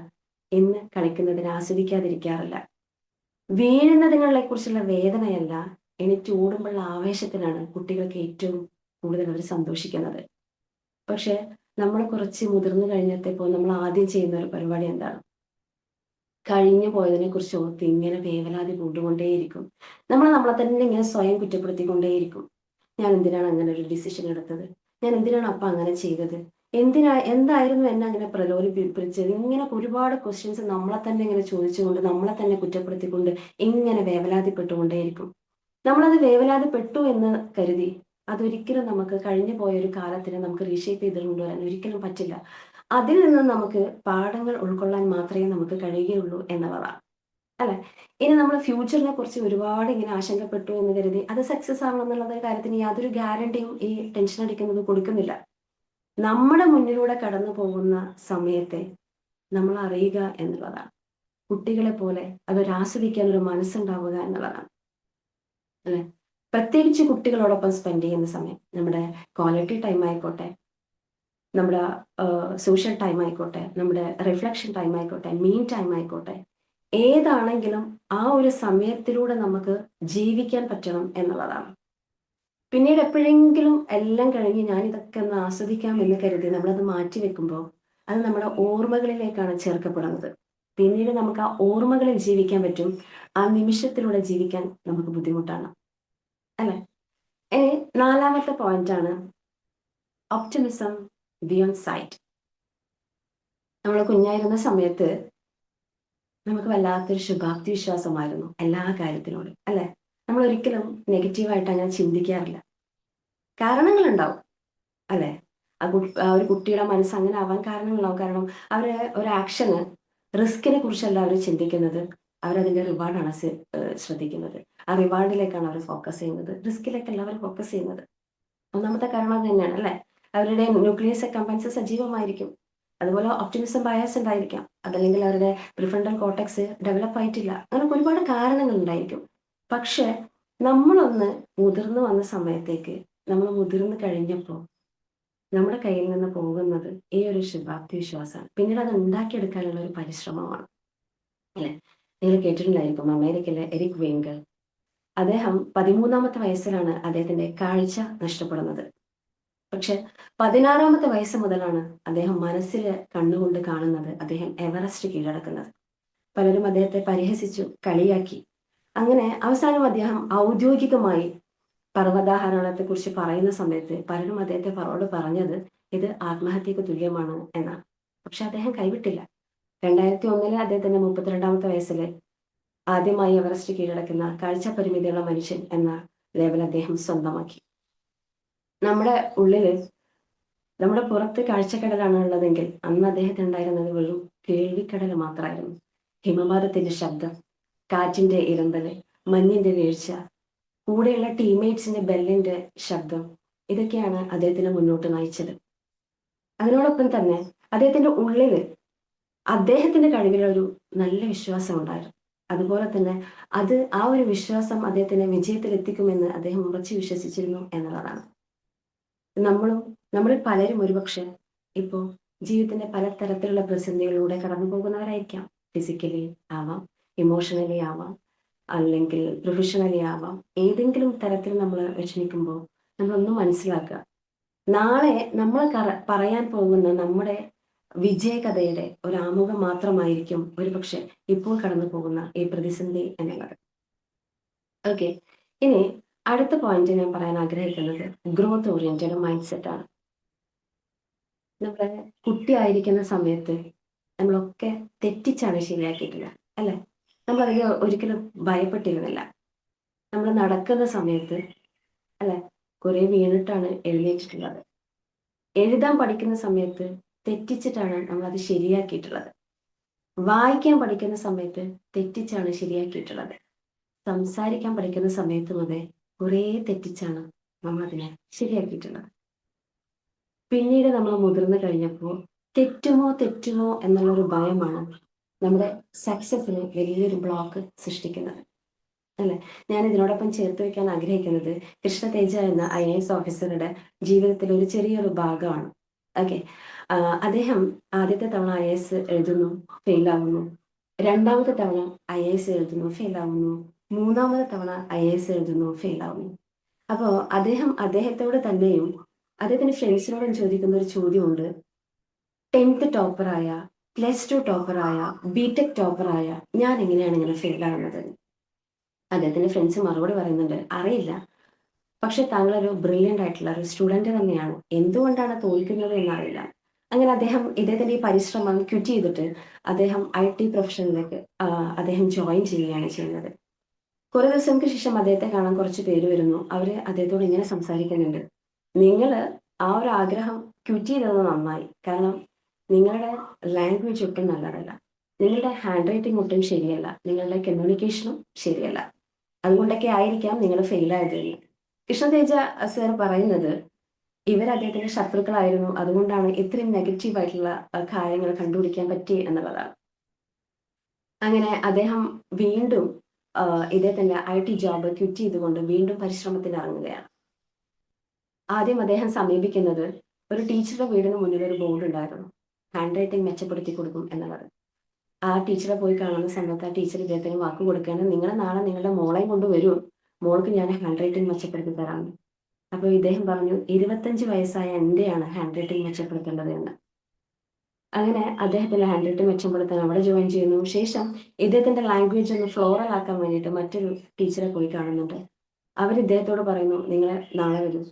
ഇന്ന് കളിക്കുന്നതിന് ആസ്വദിക്കാതിരിക്കാറില്ല. വീഴുന്നതിനെ കുറിച്ചുള്ള വേദനയല്ല, എണീറ്റ് ഓടുമ്പോഴുള്ള ആവേശത്തിലാണ് കുട്ടികൾക്ക് ഏറ്റവും കൂടുതൽ അവർ സന്തോഷിക്കുന്നത്. പക്ഷെ നമ്മൾ കുറച്ച് മുതിർന്നു കഴിഞ്ഞപ്പോൾ നമ്മൾ ആദ്യം ചെയ്യുന്ന ഒരു പരിപാടി എന്താണ്? കഴിഞ്ഞു പോയതിനെ കുറിച്ച് ഓർത്ത് ഇങ്ങനെ വേവലാതി കൊണ്ടുകൊണ്ടേയിരിക്കും. നമ്മളെ തന്നെ ഇങ്ങനെ സ്വയം കുറ്റപ്പെടുത്തിക്കൊണ്ടേയിരിക്കും. ഞാൻ എന്തിനാണ് അങ്ങനെ ഒരു ഡിസിഷൻ എടുത്തത്, ഞാൻ എന്തിനാണ് അപ്പം അങ്ങനെ ചെയ്തത്, എന്തായിരുന്നു എന്നെ അങ്ങനെ പ്രലോഭിപ്പിച്ചത്, ഇങ്ങനെ ഒരുപാട് ക്വസ്റ്റ്യൻസ് നമ്മളെ തന്നെ ഇങ്ങനെ ചോദിച്ചുകൊണ്ട് നമ്മളെ തന്നെ കുറ്റപ്പെടുത്തിക്കൊണ്ട് ഇങ്ങനെ വേവലാതിപ്പെട്ടുകൊണ്ടേയിരിക്കും. നമ്മളത് വേവലാതിപ്പെട്ടു എന്ന് കരുതി അതൊരിക്കലും നമുക്ക് കഴിഞ്ഞു പോയ ഒരു കാലത്തിന് നമുക്ക് റീഷേപ്പ് ചെയ്ത് കൊണ്ടുവരാൻ ഒരിക്കലും പറ്റില്ല. അതിൽ നിന്ന് നമുക്ക് പാഠങ്ങൾ ഉൾക്കൊള്ളാൻ മാത്രമേ നമുക്ക് കഴിയുകയുള്ളൂ എന്നുള്ളതാണ്, അല്ലെ? ഇനി നമ്മൾ ഫ്യൂച്ചറിനെ കുറിച്ച് ഒരുപാട് ഇങ്ങനെ ആശങ്കപ്പെട്ടു എന്ന് കരുതി അത് സക്സസ് ആവണം എന്നുള്ള കാര്യത്തിന് യാതൊരു ഗ്യാരണ്ടിയും ഈ ടെൻഷൻ അടിക്കുന്നത് കൊടുക്കുന്നില്ല. നമ്മുടെ മുന്നിലൂടെ കടന്നു പോകുന്ന സമയത്തെ നമ്മൾ അറിയുക എന്നുള്ളതാണ്. കുട്ടികളെ പോലെ അതൊരു ആസ്വദിക്കാൻ ഒരു മനസ്സുണ്ടാവുക എന്നുള്ളതാണ്, അല്ലെ? പ്രത്യേകിച്ച് കുട്ടികളോടൊപ്പം സ്പെൻഡ് ചെയ്യുന്ന സമയം, നമ്മുടെ ക്വാളിറ്റി ടൈം ആയിക്കോട്ടെ, നമ്മുടെ സോഷ്യൽ ടൈം ആയിക്കോട്ടെ, നമ്മുടെ റിഫ്ലക്ഷൻ ടൈം ആയിക്കോട്ടെ, മീൻ ടൈം ആയിക്കോട്ടെ, ഏതാണെങ്കിലും ആ ഒരു സമയത്തിലൂടെ നമുക്ക് ജീവിക്കാൻ പറ്റണം എന്നുള്ളതാണ്. പിന്നീട് എപ്പോഴെങ്കിലും എല്ലാം കഴിഞ്ഞ് ഞാൻ ഇതൊക്കെ ഒന്ന് ആസ്വദിക്കാം എന്ന് കരുതി നമ്മളത് മാറ്റി വെക്കുമ്പോൾ അത് നമ്മുടെ ഓർമ്മകളിലേക്കാണ് ചേർക്കപ്പെടുന്നത്. പിന്നീട് നമുക്ക് ആ ഓർമ്മകളിൽ ജീവിക്കാൻ പറ്റും, ആ നിമിഷത്തിലൂടെ ജീവിക്കാൻ നമുക്ക് ബുദ്ധിമുട്ടാണ്, അല്ലെ? ഇനി നാലാമത്തെ പോയിന്റാണ് ഒപ്റ്റിമിസം ബിയോണ്ട് സൈറ്റ്. നമ്മൾ കുഞ്ഞായിരുന്ന സമയത്ത് നമുക്ക് വല്ലാത്തൊരു ശുഭാപ്തി വിശ്വാസമായിരുന്നു എല്ലാ കാര്യത്തിനോടും, അല്ലെ? നമ്മൾ ഒരിക്കലും നെഗറ്റീവായിട്ട് അങ്ങനെ ചിന്തിക്കാറില്ല. കാരണങ്ങളുണ്ടാവും, അല്ലെ? ആ ഒരു കുട്ടിയുടെ മനസ്സ് അങ്ങനെ ആവാൻ കാരണങ്ങളുണ്ടാവും. കാരണം അവര് ഒരു ആക്ഷന്, റിസ്കിനെ കുറിച്ചല്ല അവർ ചിന്തിക്കുന്നത്, അവരതിന്റെ റിവാർഡാണ് ശ്രദ്ധിക്കുന്നത്. ആ റിവാർഡിലേക്കാണ് അവർ ഫോക്കസ് ചെയ്യുന്നത്, റിസ്കിലേക്കല്ല അവർ ഫോക്കസ് ചെയ്യുന്നത്. ഒന്നാമത്തെ കാരണം അത് തന്നെയാണ്, അല്ലെ? അവരുടെ ന്യൂക്ലിയസ് അക്കംപൻസ് സജീവമായിരിക്കും. അതുപോലെ ഒപ്റ്റിമിസം ബയസ് ഉണ്ടായിരിക്കാം, അതല്ലെങ്കിൽ അവരുടെ പ്രിഫ്രണ്ടൽ കോർട്ടെക്സ് ഡെവലപ്പ് ആയിട്ടില്ല. അങ്ങനെ ഒരുപാട് കാരണങ്ങൾ ഉണ്ടായിരിക്കും. പക്ഷെ നമ്മളൊന്ന് മുതിർന്നു വന്ന സമയത്തേക്ക്, നമ്മൾ മുതിർന്നു കഴിഞ്ഞപ്പോൾ നമ്മുടെ കയ്യിൽ നിന്ന് പോകുന്നത് ഈ ഒരു ശുഭാപ്തി വിശ്വാസമാണ്. പിന്നീട് അത് ഉണ്ടാക്കിയെടുക്കാനുള്ള ഒരു പരിശ്രമമാണ്, അല്ലെ? നിങ്ങൾ കേട്ടിട്ടുണ്ടായിരിക്കും അമേരിക്കയിലെ എരിക് വെയിങ്കൽ. അദ്ദേഹം 13ാമത്തെ വയസ്സിലാണ് അദ്ദേഹത്തിന്റെ കാഴ്ച നഷ്ടപ്പെടുന്നത്. പക്ഷെ 16ാമത്തെ വയസ്സ് മുതലാണ് അദ്ദേഹം മനസ്സിൽ കണ്ണുകൊണ്ട് കാണുന്നത്, അദ്ദേഹം എവറസ്റ്റ് കീഴടക്കുന്നത്. പലരും അദ്ദേഹത്തെ പരിഹസിച്ചു, കളിയാക്കി. അങ്ങനെ അവസാനം അദ്ദേഹം ഔദ്യോഗികമായി പർവ്വതാരോഹണത്തെ കുറിച്ച് പറയുന്ന സമയത്ത് പലരും അദ്ദേഹത്തോട് പറഞ്ഞത് ഇത് ആത്മഹത്യക്ക് തുല്യമാണ് എന്നാണ്. പക്ഷെ അദ്ദേഹം കൈവിട്ടില്ല. 2001 അദ്ദേഹത്തിന്റെ 32ാമത്തെ വയസ്സിൽ ആദ്യമായി എവറസ്റ്റ് കീഴടക്കുന്ന കാഴ്ച പരിമിതിയുള്ള മനുഷ്യൻ എന്ന ലേബൽ അദ്ദേഹം സ്വന്തമാക്കി. നമ്മുടെ ഉള്ളില് നമ്മുടെ പുറത്ത് കാഴ്ചക്കടലാണ് ഉള്ളതെങ്കിൽ അന്ന് അദ്ദേഹത്തിന് ഉണ്ടായിരുന്നത് വെറും കേൾവിക്കടൽ മാത്രമായിരുന്നു. ഹിമപാതത്തിന്റെ ശബ്ദം, കാറ്റിന്റെ ഇരമ്പല്, മഞ്ഞിന്റെ വീഴ്ച, കൂടെയുള്ള ടീംമേറ്റ്സിന്റെ ബെല്ലിന്റെ ശബ്ദം, ഇതൊക്കെയാണ് അദ്ദേഹത്തിനെ മുന്നോട്ട് നയിച്ചത്. അതിനോടൊപ്പം തന്നെ അദ്ദേഹത്തിന്റെ ഉള്ളില് അദ്ദേഹത്തിന്റെ കഴിവിലൊരു നല്ല വിശ്വാസം ഉണ്ടായിരുന്നു. അതുപോലെ തന്നെ ആ ഒരു വിശ്വാസം അദ്ദേഹത്തിനെ വിജയത്തിൽ എത്തിക്കുമെന്ന് അദ്ദേഹം ഉറച്ചു വിശ്വസിച്ചിരുന്നു എന്നുള്ളതാണ്. നമ്മളിൽ പലരും ഒരുപക്ഷെ ഇപ്പോൾ ജീവിതത്തിന്റെ പല തരത്തിലുള്ള പ്രതിസന്ധികളിലൂടെ കടന്നു പോകുന്നവരായിരിക്കാം. ഫിസിക്കലി ആവാം, ഇമോഷണലി ആവാം, അല്ലെങ്കിൽ പ്രൊഫഷണലി ആവാം. ഏതെങ്കിലും തരത്തിൽ നമ്മൾ വിഷമിക്കുമ്പോൾ നമ്മളൊന്ന് മനസ്സിലാക്കുക, നാളെ നമ്മൾ പറയാൻ പോകുന്ന നമ്മുടെ വിജയകഥയുടെ ഒരു ആമുഖം മാത്രമായിരിക്കും ഒരുപക്ഷെ ഇപ്പോൾ കടന്നു പോകുന്ന ഈ പ്രതിസന്ധി എന്നുള്ളത്. ഓക്കെ, ഇനി അടുത്ത പോയിന്റ് ഞാൻ പറയാൻ ആഗ്രഹിക്കുന്നത് ഗ്രോത്ത് ഓറിയന്റഡ് മൈൻഡ് സെറ്റ് ആണ്. നമ്മളെ കുട്ടിയായിരിക്കുന്ന സമയത്ത് നമ്മളൊക്കെ തെറ്റിച്ചാണ് ശരിയാക്കിയിട്ടില്ല, അല്ലെ? നമ്മളതിന് ഒരിക്കലും ഭയപ്പെട്ടിരുന്നില്ല. നമ്മൾ നടക്കുന്ന സമയത്ത്, അല്ലെ, കുറെ വീണിട്ടാണ് എഴുന്നേറ്റിട്ടുള്ളത്. എഴുതാൻ പഠിക്കുന്ന സമയത്ത് തെറ്റിച്ചിട്ടാണ് നമ്മൾ അത് ശരിയാക്കിയിട്ടുള്ളത്. വായിക്കാൻ പഠിക്കുന്ന സമയത്ത് തെറ്റിച്ചാണ് ശരിയാക്കിയിട്ടുള്ളത്. സംസാരിക്കാൻ പഠിക്കുന്ന സമയത്ത് മുതൽ കുറേ തെറ്റിച്ചാണ് നമ്മൾ അതിനെ ശരിയാക്കിയിട്ടുള്ളത്. പിന്നീട് നമ്മൾ മുതിർന്നു കഴിഞ്ഞപ്പോൾ തെറ്റുമോ എന്നുള്ളൊരു ഭയമാണ് നമ്മുടെ സക്സസിന് വലിയൊരു ബ്ലോക്ക് സൃഷ്ടിക്കുന്നത്, അല്ലെ? ഞാൻ ഇതിനോടൊപ്പം ചേർത്ത് വെക്കാൻ ആഗ്രഹിക്കുന്നത് കൃഷ്ണ തേജ എന്ന IAS ഓഫീസറുടെ ജീവിതത്തിലെ ഒരു ചെറിയൊരു ഭാഗമാണ്. ഓക്കെ, അദ്ദേഹം ആദ്യത്തെ തവണ IAS എഴുതുന്നു, ഫെയിലാവുന്നു. രണ്ടാമത്തെ തവണ IAS എഴുതുന്നു, ഫെയിലാവുന്നു. മൂന്നാമത്തെ തവണ IAS എഴുതുന്നു, ഫെയിലാവുന്നു. അപ്പോൾ അദ്ദേഹത്തോട് തന്നെയും അദ്ദേഹത്തിന്റെ ഫ്രണ്ട്സിനോടും ചോദിക്കുന്ന ഒരു ചോദ്യമുണ്ട്. 10th ടോപ്പറായ, +2 ടോപ്പറായ, BTech ടോപ്പറായ ഞാൻ എങ്ങനെയാണ് ഇങ്ങനെ ഫെയിലാവുന്നത്? അദ്ദേഹത്തിന്റെ ഫ്രണ്ട്സ് മറുപടി പറയുന്നുണ്ട്, അറിയില്ല, പക്ഷെ താങ്കളൊരു ബ്രില്യൻ്റ് ആയിട്ടുള്ള ഒരു സ്റ്റുഡന്റ് തന്നെയാണ്, എന്തുകൊണ്ടാണ് തോൽക്കുന്നത് എന്നറിയില്ല. അങ്ങനെ ഇദ്ദേഹത്തിന്റെ ഈ പരിശ്രമം ക്വിറ്റ് ചെയ്തിട്ട് അദ്ദേഹം IT പ്രൊഫഷനിലേക്ക് അദ്ദേഹം ജോയിൻ ചെയ്യുകയാണ് ചെയ്യുന്നത്. കുറെ ദിവസങ്ങൾക്ക് ശേഷം അദ്ദേഹത്തെ കാണാൻ കുറച്ച് പേര് വരുന്നു. അവര് അദ്ദേഹത്തോട് ഇങ്ങനെ സംസാരിക്കുന്നുണ്ട്, നിങ്ങൾ ആ ഒരു ആഗ്രഹം ക്വിറ്റ് ചെയ്തത് നന്നായി, കാരണം നിങ്ങളുടെ ലാംഗ്വേജ് ഒട്ടും നല്ലതല്ല, നിങ്ങളുടെ ഹാൻഡ് റൈറ്റിംഗ് ഒട്ടും ശരിയല്ല, നിങ്ങളുടെ കമ്മ്യൂണിക്കേഷനും ശരിയല്ല, അതുകൊണ്ടൊക്കെ ആയിരിക്കാം നിങ്ങൾ ഫെയിലായത് എന്ന് കൃഷ്ണ തേജ സർ പറയുന്നത്. അദ്ദേഹത്തിന്റെ ശത്രുക്കളായിരുന്നു, അതുകൊണ്ടാണ് ഇത്രയും നെഗറ്റീവ് ആയിട്ടുള്ള കാര്യങ്ങൾ കണ്ടുപിടിക്കാൻ പറ്റി എന്നുള്ളതാണ്. അങ്ങനെ അദ്ദേഹം വീണ്ടും ഇദ്ദേഹത്തിന്റെ IT ജോബ് ക്വിറ്റ് ചെയ്തുകൊണ്ട് വീണ്ടും പരിശ്രമത്തിന് ഇറങ്ങുകയാണ്. ആദ്യം അദ്ദേഹം സമീപിക്കുന്നത് ഒരു ടീച്ചറുടെ വീടിന് മുന്നിൽ ഒരു ബോർഡ് ഉണ്ടായിരുന്നു, ഹാൻഡ് റൈറ്റിംഗ് മെച്ചപ്പെടുത്തി കൊടുക്കും എന്നുള്ളത്. ആ ടീച്ചറെ പോയി കാണുന്ന സമയത്ത് ആ ടീച്ചർ ഇദ്ദേഹത്തിന് വാക്ക് കൊടുക്കുകയാണ്, നിങ്ങൾ നാളെ നിങ്ങളുടെ മോളെയും കൊണ്ട് വരൂ, മോൾക്ക് ഞാൻ ഹാൻഡ് റൈറ്റിംഗ് മെച്ചപ്പെടുത്തി തരാമെന്ന്. അപ്പോൾ ഇദ്ദേഹം പറഞ്ഞു, 25 വയസ്സായ എന്റെയാണ് ഹാൻഡ് റൈറ്റിംഗ് മെച്ചപ്പെടുത്തേണ്ടത് എന്ന്. അങ്ങനെ അദ്ദേഹത്തിന്റെ ഹാൻഡ് റൈറ്റിംഗ് മെച്ചപ്പെടുത്താൻ അവിടെ ജോയിൻ ചെയ്യുന്നു. ശേഷം ഇദ്ദേഹത്തിന്റെ ലാംഗ്വേജ് ഒന്ന് ഫ്ലോറൽ ആക്കാൻ വേണ്ടിയിട്ട് മറ്റൊരു ടീച്ചറെ പോയി കാണുന്നുണ്ട്. അവർ ഇദ്ദേഹത്തോട് പറയുന്നു, നിങ്ങൾ നാളെ വരൂ,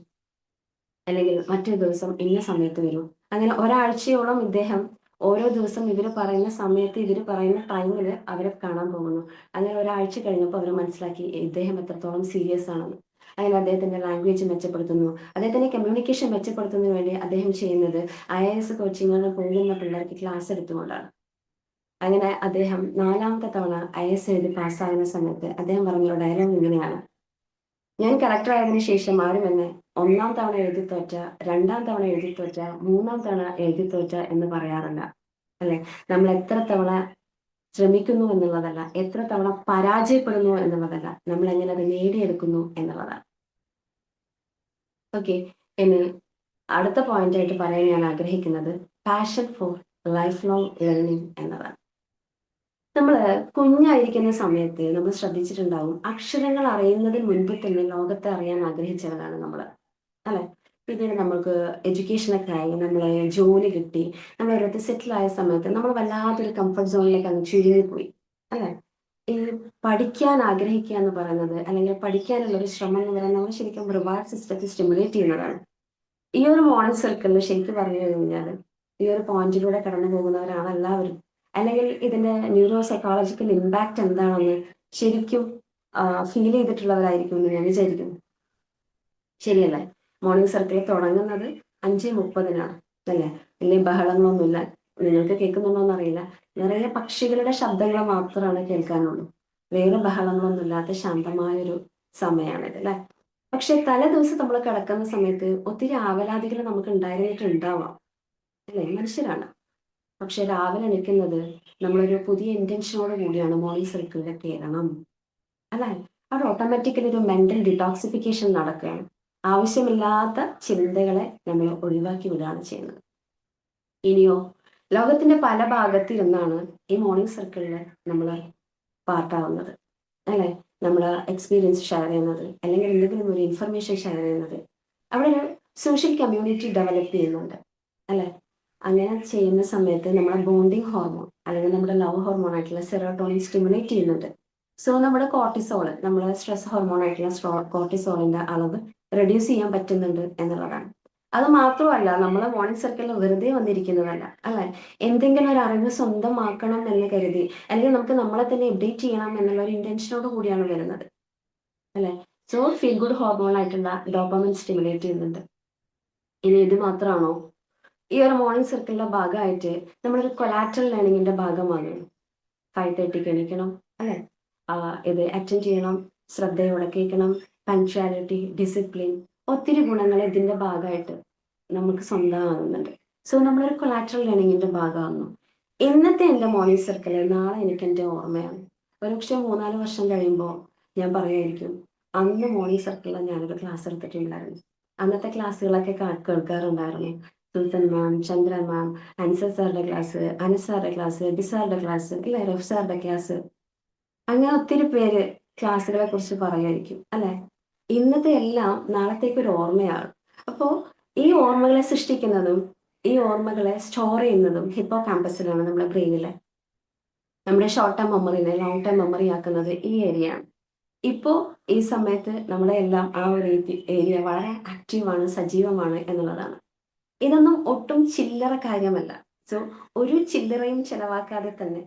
അല്ലെങ്കിൽ മറ്റൊരു ദിവസം ഇന്ന സമയത്ത് വരൂ. അങ്ങനെ ഒരാഴ്ചയോളം ഇദ്ദേഹം ഓരോ ദിവസം ഇവർ പറയുന്ന സമയത്ത് ഇവർ പറയുന്ന ടൈമിൽ അവരെ കാണാൻ പോകുന്നു. അങ്ങനെ ഒരാഴ്ച കഴിഞ്ഞപ്പോൾ അവർ മനസ്സിലാക്കി ഇദ്ദേഹം എത്രത്തോളം സീരിയസ് ആണെന്ന്. അങ്ങനെ അദ്ദേഹത്തിന്റെ ലാംഗ്വേജ് മെച്ചപ്പെടുത്തുന്നു. അദ്ദേഹത്തിന്റെ കമ്മ്യൂണിക്കേഷൻ മെച്ചപ്പെടുത്തുന്നതിന് വേണ്ടി അദ്ദേഹം ചെയ്യുന്നത് IAS കോച്ചിങ്ങിന് പോകുന്ന പിള്ളേർക്ക് ക്ലാസ് എടുത്തുകൊണ്ടാണ്. അങ്ങനെ അദ്ദേഹം 4ാമത്തെ തവണ IAS എഴുതി പാസ്സാകുന്ന സമയത്ത് അദ്ദേഹം പറഞ്ഞ ഡയലോഗ് ഇങ്ങനെയാണ്, ഞാൻ കലക്ടർ ആയതിനു ശേഷം ആരും എന്നെ 1ാം തവണ എഴുതി തോറ്റ, 2ാം തവണ എഴുതി തോറ്റ, 3ാം തവണ എഴുതി തോറ്റ എന്ന് പറയാറില്ല, അല്ലെ? നമ്മൾ എത്ര തവണ ശ്രമിക്കുന്നു എന്നുള്ളതല്ല, എത്ര തവണ പരാജയപ്പെടുന്നു എന്നുള്ളതല്ല, നമ്മൾ എങ്ങനെ അത് നേടിയെടുക്കുന്നു എന്നുള്ളതാണ്. ഓക്കെ, ഇനി അടുത്ത പോയിന്റ് ആയിട്ട് പറയാൻ ഞാൻ ആഗ്രഹിക്കുന്നത് passion for life long learning എന്നതാണ്. നമ്മൾ കുഞ്ഞായിരിക്കുന്ന സമയത്ത് നമ്മൾ ശ്രദ്ധിച്ചിട്ടുണ്ടാവും, അക്ഷരങ്ങൾ അറിയുന്നതിന് മുൻപ് തന്നെ ലോകത്തെ അറിയാൻ ആഗ്രഹിച്ചവരാണ് നമ്മൾ, അല്ലെ? പിന്നീട് നമുക്ക് എഡ്യൂക്കേഷനൊക്കെ ആയി, നമ്മളെ ജോലി കിട്ടി, നമ്മൾ ഒരിടത്ത് സെറ്റിൽ ആയ സമയത്ത് നമ്മൾ വല്ലാത്തൊരു കംഫർട്ട് സോണിലേക്ക് അങ്ങ് ചുരുങ്ങിപ്പോയി, അല്ലെ? ഈ പഠിക്കാൻ ആഗ്രഹിക്കുക എന്ന് പറയുന്നത്, അല്ലെങ്കിൽ പഠിക്കാനുള്ള ഒരു ശ്രമം എന്ന് പറയുന്നത് നമ്മൾ ശരിക്കും റിവാർഡ് സിസ്റ്റത്തെ സ്റ്റിമുലേറ്റ് ചെയ്യുന്നതാണ്. ഈ ഒരു മോഡൽ സർക്കിളിൽ ശരിക്കും പറഞ്ഞു കഴിഞ്ഞാൽ ഈ ഒരു പോയിന്റിലൂടെ കടന്നു പോകുന്നവരാണ് എല്ലാവരും. അല്ലെങ്കിൽ ഇതിന്റെ ന്യൂറോ സൈക്കോളജിക്കൽ ഇമ്പാക്ട് എന്താണെന്ന് ശരിക്കും ഫീൽ ചെയ്തിട്ടുള്ളവരായിരിക്കും എന്ന് ഞാൻ വിചാരിക്കുന്നു. ശരിയല്ലേ? മോർണിംഗ് സർക്കിൾ തുടങ്ങുന്നത് 5:30-നാണ് അല്ലേ? വലിയ ബഹളങ്ങളൊന്നുമില്ല. നിങ്ങൾക്ക് കേൾക്കുന്നുണ്ടോന്ന് അറിയില്ല. നിറയെ പക്ഷികളുടെ ശബ്ദങ്ങൾ മാത്രമാണ് കേൾക്കാനുള്ളൂ. വേറെ ബഹളങ്ങളൊന്നുമില്ലാത്ത ശാന്തമായൊരു സമയമാണിത് അല്ലേ? പക്ഷെ തലേ ദിവസം നമ്മൾ കിടക്കുന്ന സമയത്ത് ഒത്തിരി ആവലാതികൾ നമുക്ക് ഉണ്ടായിരുന്നിട്ടുണ്ടാവാം അല്ലേ? മനുഷ്യരാണ്. പക്ഷെ രാവിലെ എണീക്കുന്നത് നമ്മളൊരു പുതിയ ഇന്റൻഷനോട് കൂടിയാണ് മോർണിംഗ് സർക്കിളിൽ കയറണം അല്ലേ? അവിടെ ഓട്ടോമാറ്റിക്കലി ഒരു മെന്റൽ ഡിറ്റോക്സിഫിക്കേഷൻ നടക്കുകയാണ്. ആവശ്യമില്ലാത്ത ചിന്തകളെ നമ്മൾ ഒഴിവാക്കി വിടുകയാണ് ചെയ്യുന്നത്. ഇനിയോ, ലോകത്തിന്റെ പല ഭാഗത്തിരുന്നാണ് ഈ മോർണിംഗ് സർക്കിളിൽ നമ്മൾ പാർട്ടാവുന്നത് അല്ലേ? നമ്മൾ എക്സ്പീരിയൻസ് ഷെയർ ചെയ്യുന്നത്, അല്ലെങ്കിൽ എന്തെങ്കിലും ഒരു ഇൻഫർമേഷൻ ഷെയർ ചെയ്യുന്നത്. അവിടെ ഒരു സോഷ്യൽ കമ്മ്യൂണിറ്റി ഡെവലപ്പ് ചെയ്യുന്നുണ്ട് അല്ലേ? അങ്ങനെ ചെയ്യുന്ന സമയത്ത് നമ്മുടെ ബോണ്ടിങ് ഹോർമോൺ അല്ലെങ്കിൽ നമ്മുടെ ലവ് ഹോർമോൺ ആയിട്ടുള്ള സെറോട്ടോണിൻ സ്റ്റിമുലേറ്റ് ചെയ്യുന്നുണ്ട്. സോ നമ്മുടെ കോർട്ടിസോള്, നമ്മുടെ സ്ട്രെസ് ഹോർമോൺ ആയിട്ടുള്ള കോർട്ടിസോളിന്റെ അളവ് റെഡ്യൂസ് ചെയ്യാൻ പറ്റുന്നുണ്ട് എന്നുള്ളതാണ്. അത് മാത്രമല്ല, നമ്മൾ മോർണിംഗ് സർക്കിളിൽ വെറുതെ വന്നിരിക്കുന്നതല്ല അല്ലെ? എന്തെങ്കിലും ഒരു അറിവ് സ്വന്തമാക്കണം എന്ന് കരുതി, അല്ലെങ്കിൽ നമുക്ക് നമ്മളെ തന്നെ അപ്ഡേറ്റ് ചെയ്യണം എന്നുള്ള ഒരു ഇന്റൻഷനോട് കൂടിയാണ് വരുന്നത് അല്ലെ? സോ ഫീൽ ഗുഡ് ഹോർമോൺ ആയിട്ടുള്ള ഡോപ്പമിൻ സ്റ്റിമുലേറ്റ് ചെയ്യുന്നുണ്ട്. ഇനി ഇത് മാത്രമാണോ? ഈ ഒരു മോർണിംഗ് സർക്കിളിന്റെ ഭാഗമായിട്ട് നമ്മളൊരു കൊലാറ്ററൽ ലേണിംഗിന്റെ ഭാഗമാകുന്നു. 5:30 എണീക്കണം അല്ലെ? ഇത് അറ്റൻഡ് ചെയ്യണം, ശ്രദ്ധയോടെ കേൾക്കണം, പങ്ക്ച്വാലിറ്റി, ഡിസിപ്ലിൻ, ഒത്തിരി ഗുണങ്ങൾ ഇതിന്റെ ഭാഗമായിട്ട് നമുക്ക് സ്വന്തമാകുന്നുണ്ട്. സോ നമ്മളൊരു കൊലാറ്ററൽ ലേണിംഗിന്റെ ഭാഗമാകുന്നു. ഇന്നത്തെ എൻ്റെ മോർണിംഗ് സർക്കിൾ നാളെ എനിക്ക് എൻ്റെ ഓർമ്മയാണ്. ഒരുപക്ഷെ 3-4 വർഷം കഴിയുമ്പോൾ ഞാൻ പറയുമായിരിക്കും, അന്ന് മോർണിംഗ് സർക്കിളിൽ ഞാനൊരു ക്ലാസ് എടുത്തിട്ടുണ്ടായിരുന്നു. അന്നത്തെ ക്ലാസ്സുകളൊക്കെ കേൾക്കാറുണ്ടായിരുന്നു. സുൽത്താൻ മാം, ചന്ദ്ര മാം, അൻസർ സാറിന്റെ ക്ലാസ്, അനസ് സാറിന്റെ ക്ലാസ്, ബിസാറിന്റെ ക്ലാസ്, ഇല്ല റഫ് സാറിന്റെ ക്ലാസ്, അങ്ങനെ ഒത്തിരി പേര് ക്ലാസ്സുകളെ കുറിച്ച് പറയുമായിരിക്കും അല്ലെ? ഇന്നത്തെ എല്ലാം നാളത്തേക്ക് ഒരു ഓർമ്മയാണ്. അപ്പോ ഈ ഓർമ്മകളെ സൃഷ്ടിക്കുന്നതും ഈ ഓർമ്മകളെ സ്റ്റോർ ചെയ്യുന്നതും ഹിപ്പോ ക്യാമ്പസിലാണ്, നമ്മുടെ ബ്രെയിനിലെ. നമ്മുടെ ഷോർട്ട് ടേം മെമ്മറിനെ ലോങ് ടേം മെമ്മറി ആക്കുന്നത് ഈ ഏരിയയാണ്. ഇപ്പോ ഈ സമയത്ത് നമ്മുടെ എല്ലാം ആ ഒരു ഏരിയ വളരെ ആക്റ്റീവാണ്, സജീവമാണ് എന്നുള്ളതാണ്. ഇതൊന്നും ഒട്ടും ചില്ലറ കാര്യമല്ല. സോ ഒരു ചില്ലറയും ചെലവാക്കാതെ തന്നെ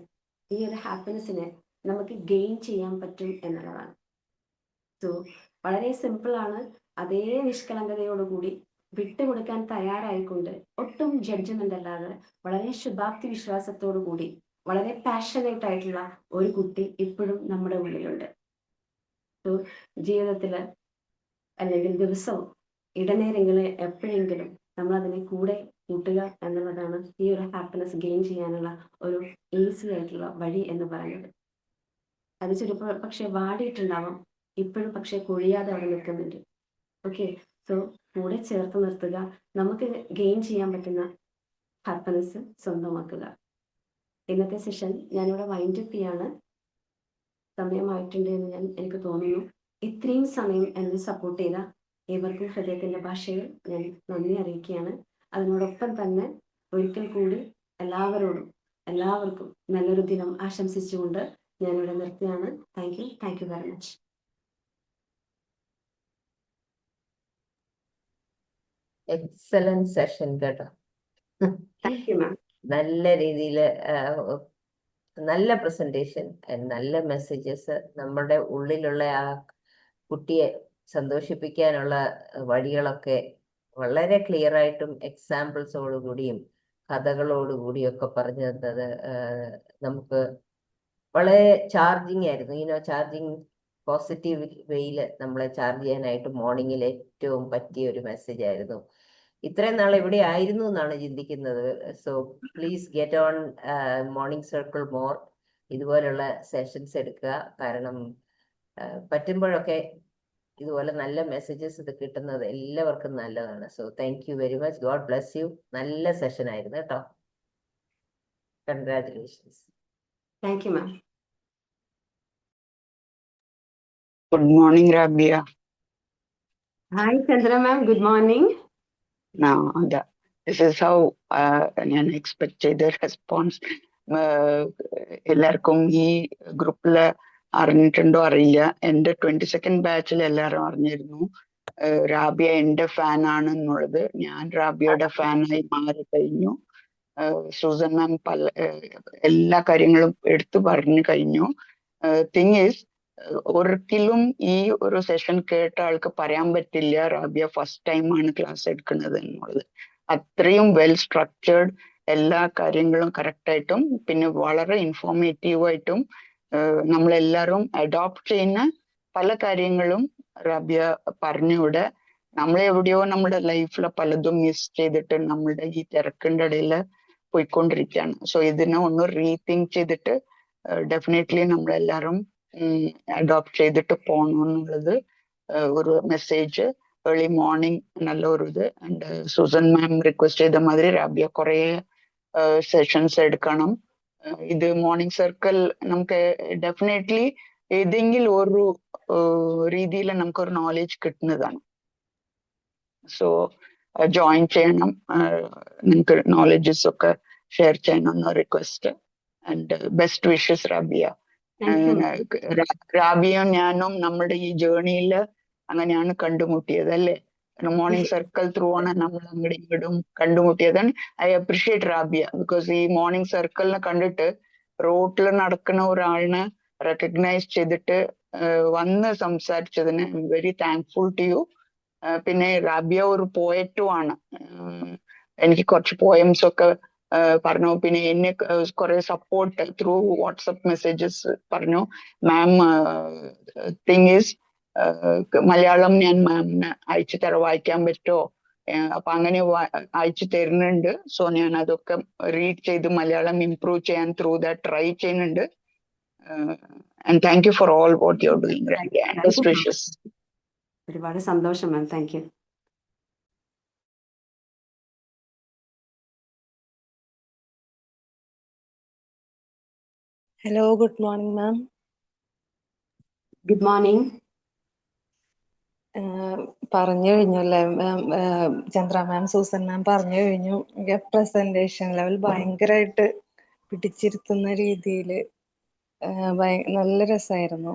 ഈ ഒരു ഹാപ്പിനെസ്സിനെ നമുക്ക് ഗെയിൻ ചെയ്യാൻ പറ്റും എന്നുള്ളതാണ്. സോ വളരെ സിമ്പിൾ ആണ്. അതേ നിഷ്കളങ്കതയോടുകൂടി വിട്ടുകൊടുക്കാൻ തയ്യാറായിക്കൊണ്ട്, ഒട്ടും ജഡ്ജ്മെന്റ് അല്ലാതെ വളരെ ശുഭാപ്തി വിശ്വാസത്തോടു കൂടി, വളരെ പാഷനേറ്റ് ആയിട്ടുള്ള ഒരു കുട്ടി ഇപ്പോഴും നമ്മുടെ ഉള്ളിലുണ്ട്. സോ ജീവിതത്തില് അല്ലെങ്കിൽ ദിവസവും ഇടനേരങ്ങളിൽ എപ്പോഴെങ്കിലും നമ്മൾ അതിനെ കൂടെ കൂട്ടുക എന്നുള്ളതാണ് ഈ ഒരു ഹാപ്പിനെസ് ഗെയിൻ ചെയ്യാനുള്ള ഒരു ഈസി ആയിട്ടുള്ള വഴി എന്ന് പറയുന്നത്. അത് ചിലപ്പോൾ പക്ഷെ വാടിയിട്ടുണ്ടാവാം, ഇപ്പോഴും പക്ഷെ കൊഴിയാതെ അവിടെ നിൽക്കുന്നുണ്ട്. ഓക്കെ, സോ കൂടെ ചേർത്ത് നിർത്തുക, നമുക്ക് ഗെയിൻ ചെയ്യാൻ പറ്റുന്ന ഹാപ്പിനെസ് സ്വന്തമാക്കുക. ഇന്നത്തെ സെഷൻ ഞാനിവിടെ വൈൻഡ് അപ്പ് ചെയ്യാണ്. സമയമായിട്ടുണ്ട് എന്ന് എനിക്ക് തോന്നുന്നു. ഇത്രയും സമയം എന്നെ സപ്പോർട്ട് ചെയ്ത ഏവർക്കും ഹൃദയത്തിന്റെ ഭാഷയിൽ ഞാൻ നന്ദി അറിയിക്കുകയാണ്. അതിനോടൊപ്പം തന്നെ ഒരിക്കൽ കൂടി എല്ലാവർക്കും നല്ലൊരു ദിനം ആശംസിച്ചുകൊണ്ട് ഞാനിവിടെ നിർത്തുകയാണ്. Thank you very much. Excellent session കേട്ടോ. Thank you ma'am. നല്ല രീതിയിൽ നല്ല പ്രസന്റേഷൻ, നല്ല മെസ്സേജസ്, നമ്മുടെ ഉള്ളിലുള്ള ആ കുട്ടിയെ സന്തോഷിപ്പിക്കാനുള്ള വഴികളൊക്കെ വളരെ ക്ലിയർ ആയിട്ടും എക്സാമ്പിൾസോടുകൂടിയും കഥകളോടുകൂടിയൊക്കെ പറഞ്ഞു തന്നത് നമുക്ക് വളരെ ചാർജിങ് ആയിരുന്നു. ചാർജിങ് പോസിറ്റീവ് വേയിൽ നമ്മളെ ചാർജ് ചെയ്യാനായിട്ട് മോർണിംഗിൽ ഏറ്റവും പറ്റിയ ഒരു മെസ്സേജ് ആയിരുന്നു. ഇത്രയും നാൾ എവിടെ ആയിരുന്നു എന്നാണ് ചിന്തിക്കുന്നത്. So please get on morning circle more. ഇതുപോലുള്ള സെഷൻസ് എടുക്കുക. കാരണം പറ്റുമ്പോഴൊക്കെ ഇതുപോലെ നല്ല മെസ്സേജസ് ഇത് കിട്ടുന്നത് എല്ലാവർക്കും നല്ലതാണ്. So thank you very much. God bless you. നല്ല സെഷൻ ആയിരുന്നു കേട്ടോ. Congratulations. Thank you ma'am. Good morning, Rabia. Hi, Chandra ma'am. Good morning. Now, this is how ഞാൻ എക്സ്പെക്ട് ചെയ്ത റെസ്പോൺസ്. എല്ലാവർക്കും ഈ ഗ്രൂപ്പിൽ അറിഞ്ഞിട്ടുണ്ടോ അറിയില്ല. എൻ്റെ 22nd ബാച്ചിൽ എല്ലാവരും അറിഞ്ഞിരുന്നു റാബിയ എൻ്റെ ഫാൻ ആണെന്നുള്ളത്. ഞാൻ റാബിയയുടെ ഫാനായി മാറിക്കഴിഞ്ഞു. സൂസൻ മാം എല്ലാ കാര്യങ്ങളും എടുത്തു പറഞ്ഞു കഴിഞ്ഞു. തിങ് ഈസ്, ഒരിക്കലും ഈ ഒരു സെഷൻ കേട്ട ആൾക്ക് പറയാൻ പറ്റില്ല റാബിയ ഫസ്റ്റ് ടൈമാണ് ക്ലാസ് എടുക്കുന്നത് എന്നുള്ളത്. അത്രയും വെൽ സ്ട്രക്ചേർഡ്, എല്ലാ കാര്യങ്ങളും കറക്റ്റായിട്ടും പിന്നെ വളരെ ഇൻഫോർമേറ്റീവായിട്ടും നമ്മളെല്ലാവരും അഡോപ്റ്റ് ചെയ്യുന്ന പല കാര്യങ്ങളും റാബിയ പറഞ്ഞൂടെ. നമ്മളെവിടെയോ നമ്മുടെ ലൈഫിൽ പലതും മിസ് ചെയ്തിട്ട് നമ്മളുടെ ഈ തിരക്കിന്റെ ഇടയിൽ പോയിക്കൊണ്ടിരിക്കുകയാണ്. സോ ഇതിനെ ഒന്ന് റീതിങ്ക് ചെയ്തിട്ട് ഡെഫിനറ്റ്ലി നമ്മളെല്ലാവരും അഡോപ്റ്റ് ചെയ്തിട്ട് പോകണമെന്നുള്ളത് ഒരു മെസ്സേജ്. ഏർലി മോർണിംഗ് നല്ല ഒരു ഇത്. ആൻഡ് സുസൻ മാം റിക്വസ്റ്റ് ചെയ്ത മാതിരി റാബിയ കുറേ സെഷൻസ് എടുക്കണം. ഇത് മോർണിംഗ് സർക്കിൾ നമുക്ക് ഡെഫിനറ്റ്ലി ഏതെങ്കിലും ഒരു രീതിയിൽ നമുക്കൊരു നോളജ് കിട്ടുന്നതാണ്. സോ ജോയിൻ ചെയ്യണം, നിങ്ങൾക്ക് നോളജസ് ഒക്കെ ഷെയർ ചെയ്യണമെന്ന് request. And best wishes Rabia. റാബിയും ഞാനും നമ്മുടെ ഈ ജേർണിയിൽ അങ്ങനെയാണ് കണ്ടുമുട്ടിയത് അല്ലേ? മോർണിംഗ് സർക്കിൾ ത്രൂ ആണ് നമ്മൾ അങ്ങോട്ടും ഇങ്ങോട്ടും കണ്ടുമുട്ടിയതാണ്. ഐ അപ്രീഷിയേറ്റ് റാബിയ ബിക്കോസ് ഈ മോർണിംഗ് സർക്കിളിനെ കണ്ടിട്ട് റോട്ടിൽ നടക്കുന്ന ഒരാളിനെ റെക്കഗ്നൈസ് ചെയ്തിട്ട് വന്ന് സംസാരിച്ചതിന് I am very thankful to you. പിന്നെ റാബിയ ഒരു പോയറ്റും ആണ്. എനിക്ക് കുറച്ച് പോയംസ് ഒക്കെ പറഞ്ഞു. പിന്നെ എന്നെ കുറെ സപ്പോർട്ട് ത്രൂ വാട്സപ്പ് മെസ്സേജസ് പറഞ്ഞു. മാം തിങ് ഈസ് മലയാളം ഞാൻ മാമിന് അയച്ചു വായിക്കാൻ പറ്റുമോ? അപ്പൊ അങ്ങനെ അയച്ചു തരുന്നുണ്ട്. സോ ഞാൻ അതൊക്കെ റീഡ് ചെയ്ത് മലയാളം ഇംപ്രൂവ് ചെയ്യാൻ ത്രൂ ദാറ്റ് ട്രൈ ചെയ്യുന്നുണ്ട്. And thank you for all what you are doing Rabia. And best wishes. ഒരുപാട് സന്തോഷം ma'am. Thank you. Hello, good morning ma'am. Good morning. പറഞ്ഞു കഴിഞ്ഞു അല്ലേ മാം? ചന്ദ്ര മാം, സൂസൻ മാം പറഞ്ഞു കഴിഞ്ഞു. പ്രസന്റേഷൻ ലെവൽ ഭയങ്കരമായിട്ട് പിടിച്ചിരുത്തുന്ന രീതിയിൽ നല്ല രസമായിരുന്നു.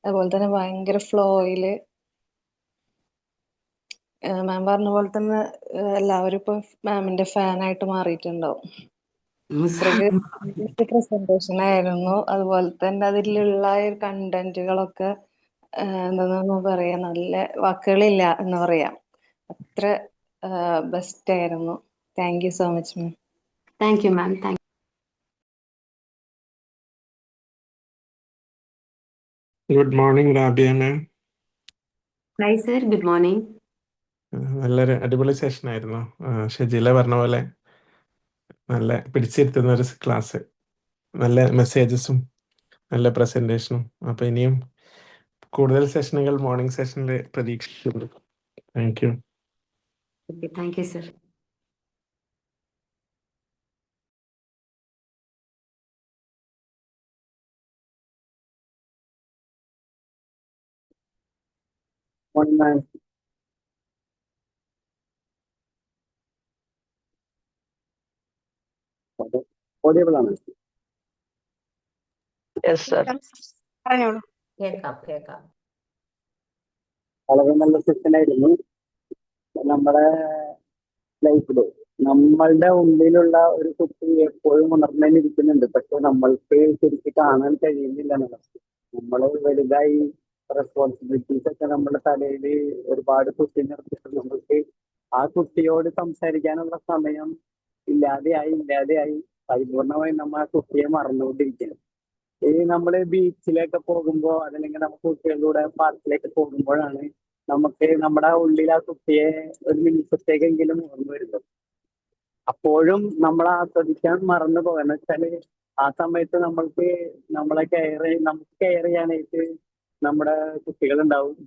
അതുപോലെ തന്നെ ഭയങ്കര ഫ്ലോയില് മാം പറഞ്ഞ പോലെ തന്നെ എല്ലാവരും ഇപ്പൊ മാമിന്റെ ഫാനായിട്ട് മാറിയിട്ടുണ്ടാവും. അത്രയ്ക്ക് പ്രസന്റേഷൻ ആയിരുന്നു. അതുപോലെ തന്നെ അതിലുള്ള കണ്ടന്റുകളൊക്കെ എന്താ പറയാ, നല്ല വാക്കുകളില്ല എന്ന് പറയാം. അത്ര ബെസ്റ്റ് ആയിരുന്നു. Thank you so much ma'am. Thank you ma'am. Thank good morning Rabia ma'am. Hi sir, good morning. നല്ലൊരു അടിപൊളി സെഷൻ ആയിരുന്നു. ഷെജില പറഞ്ഞ പോലെ നല്ല പിടിച്ചിരുത്തുന്ന ഒരു ക്ലാസ്, നല്ല മെസ്സേജസും നല്ല പ്രസന്റേഷനും. അപ്പൊ ഇനിയും കൂടുതൽ സെഷനുകൾ മോർണിംഗ് സെഷനിൽ പ്രതീക്ഷിക്കുന്നു. Thank you. Thank you sir. Yes sir. പറഞ്ഞോളൂ. കേൾക്കാം കേൾക്കാം. വളരെ നല്ല സെഷൻ ആയിരുന്നു. നമ്മുടെ ലൈഫില് നമ്മളുടെ ഉള്ളിലുള്ള ഒരു കുട്ടി എപ്പോഴും ഉണർന്നിരിക്കുന്നുണ്ട്. പക്ഷെ നമ്മൾക്ക് ശരിക്കും കാണാൻ കഴിയുന്നില്ല എന്നുള്ളത്. നമ്മൾ വലുതായി റെസ്പോൺസിബിലിറ്റീസ് ഒക്കെ നമ്മുടെ തലയിൽ ഒരുപാട് കുട്ടി നിർത്തിയിട്ട് നമ്മൾക്ക് ആ കുട്ടിയോട് സംസാരിക്കാനുള്ള സമയം ഇല്ലാതെയായി പരിപൂർണമായി നമ്മൾ ആ കുട്ടിയെ മറന്നുകൊണ്ടിരിക്കുകയാണ്. ഈ നമ്മള് ബീച്ചിലേക്ക് പോകുമ്പോ അതല്ലെങ്കിൽ നമ്മൾ കുട്ടികളുടെ പാർക്കിലേക്ക് പോകുമ്പോഴാണ് നമുക്ക് നമ്മുടെ ഉള്ളിൽ ആ കുട്ടിയെ ഒരു നിമിഷത്തേക്കെങ്കിലും ഓർമ്മ വരുന്നത്. അപ്പോഴും നമ്മൾ ആസ്വദിക്കാൻ മറന്നു പോകാന്ന് വെച്ചാല് ആ സമയത്ത് നമുക്ക് കെയർ ചെയ്യാനായിട്ട് നമ്മുടെ കുട്ടികളുണ്ടാവും.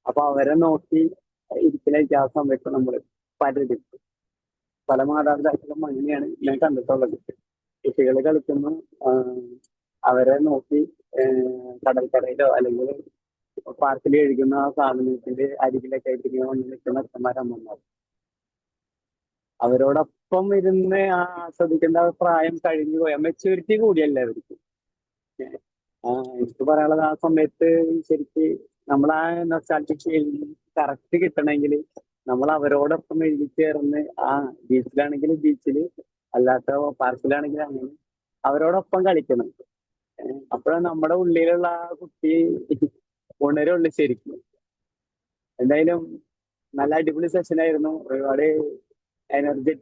അപ്പൊ അവരെ നോക്കി ഇരിക്കലായിട്ട് ആ സമയത്ത് നമ്മൾ പല മാതാപിതാക്കളും അങ്ങനെയാണ് ഞാൻ കണ്ടിട്ടുള്ളത്. കുട്ടികൾ കളിക്കുന്നു, അവരെ നോക്കി കടൽക്കരയിലോ അല്ലെങ്കിൽ പാർക്കിൽ കഴിക്കുന്ന ആ സാധനത്തിന്റെ അരികിലൊക്കെ ആയിട്ട് നിൽക്കുന്ന അച്ഛന്മാരമ്മമാർ അവരോടൊപ്പം ഇരുന്ന് ആസ്വദിക്കേണ്ട പ്രായം കഴിഞ്ഞു പോയ മെച്യൂരിറ്റി കൂടിയല്ല അവർക്ക്. എനിക്ക് പറയാനുള്ളത് ആ സമയത്ത് ശരിക്ക് നമ്മൾ ആ നൊസ്റ്റാൾജിക് ഫീലിംഗ് കറക്റ്റ് കിട്ടണമെങ്കിൽ നമ്മൾ അവരോടൊപ്പം എഴുതി ചേർന്ന് ബീച്ചിലാണെങ്കിൽ ബീച്ചിൽ, അല്ലാത്ത പാർക്കിലാണെങ്കിൽ അങ്ങനെ അവരോടൊപ്പം കളിക്കണം. അപ്പോഴാണ് നമ്മുടെ ഉള്ളിലുള്ള ആ കുട്ടി ഉണരുള്ളൂ ശരിക്കും. എന്തായാലും നല്ല അടിപൊളി സെഷൻ ആയിരുന്നു. ഒരുപാട് എനർജി,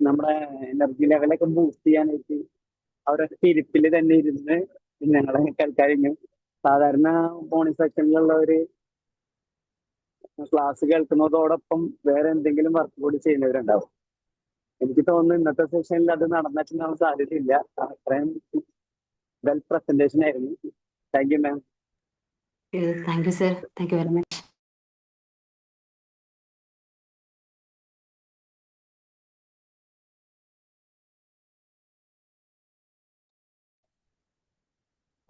നമ്മുടെ എനർജി ലെവലൊക്കെ ബൂസ്റ്റ് ചെയ്യാനായിട്ട് അവരൊക്കെ ഇരിപ്പിൽ തന്നെ ഇരുന്ന് ഞങ്ങളെ കഴിഞ്ഞു. സാധാരണ മോർണിംഗ് സെക്ഷനിലുള്ളവര് ക്ലാസ് കേൾക്കുന്നതോടൊപ്പം വേറെ എന്തെങ്കിലും വർക്ക് കൂടി ചെയ്യുന്നവരുണ്ടാവും. എനിക്ക് തോന്നുന്നു ഇന്നത്തെ സെഷനിൽ അത് നടന്നിട്ടുണ്ടാവാൻ സാധ്യതയില്ല. അത്രയും വെൽ പ്രസന്റേഷൻ ആയിരുന്നു. Thank you ma'am. Thank you sir, thank you very much.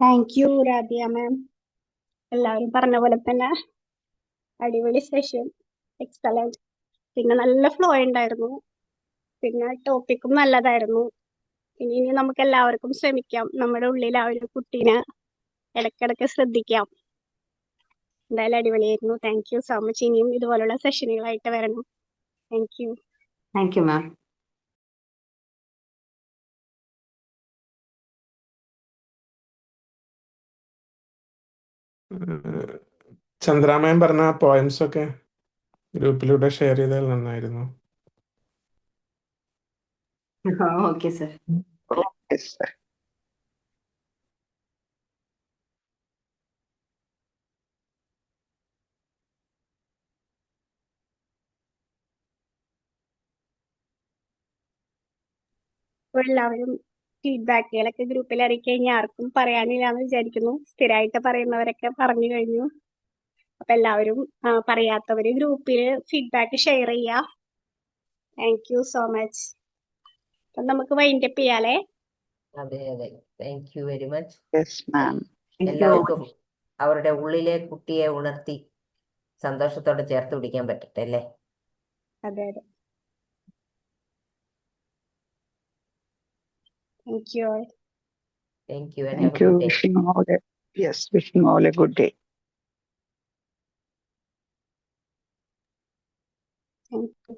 Thank you Rabia ma'am. എല്ലാവരും പറഞ്ഞ പോലെ തന്നെ അടിപൊളി സെഷൻ, എക്സലന്റ്. പിന്നെ നല്ല ഫ്ലോ ഉണ്ടായിരുന്നു. പിന്നെ ടോപ്പിക്കും നല്ലതായിരുന്നു. ഇനി നമുക്ക് എല്ലാവർക്കും ശ്രമിക്കാം, നമ്മുടെ ഉള്ളിൽ ആ ഒരു കുട്ടീനെ ഇടയ്ക്കിടയ്ക്ക് ശ്രദ്ധിക്കാം. എന്തായാലും അടിപൊളിയായിരുന്നു. Thank you so much. ഇനിയും ഇതുപോലുള്ള സെഷനുകളായിട്ട് വരണം. Thank you. Thank you ma'am. ചന്ദ്രാമയം പറഞ്ഞ പോയംസ് ഒക്കെ ഗ്രൂപ്പിലൂടെ ഷെയർ ചെയ്താൽ നന്നായിരുന്നു. Okay sir. Yes, sir. അപ്പോൾ എല്ലാവരും ഫീഡ്ബാക്കുകളൊക്കെ ഗ്രൂപ്പിൽ അറിയിക്കഴിഞ്ഞാൽ ആർക്കും പറയാനില്ല എന്ന് വിചാരിക്കുന്നു. സ്ഥിരമായിട്ട് പറയുന്നവരൊക്കെ പറഞ്ഞു കഴിഞ്ഞു. അപ്പൊ എല്ലാവരും പറയാത്തവര് ഗ്രൂപ്പിൽ ഫീഡ്ബാക്ക് ഷെയർ ചെയ്യുക. Thank you so much. അപ്പൊ നമുക്ക് വൈൻഡപ്പ് ചെയ്യാലേ. അതെ അതെ, thank you very much. Yes, ma'am. എല്ലാവർക്കും അവരുടെ ഉള്ളിലെ കുട്ടിയെ ഉണർത്തി സന്തോഷത്തോടെ ചേർത്ത് പിടിക്കാൻ പറ്റട്ടെ അല്ലേ? അതെ അതെ. Thank you all. Thank you and Thank have A you. Good day. Wishing all a good day. Thank you.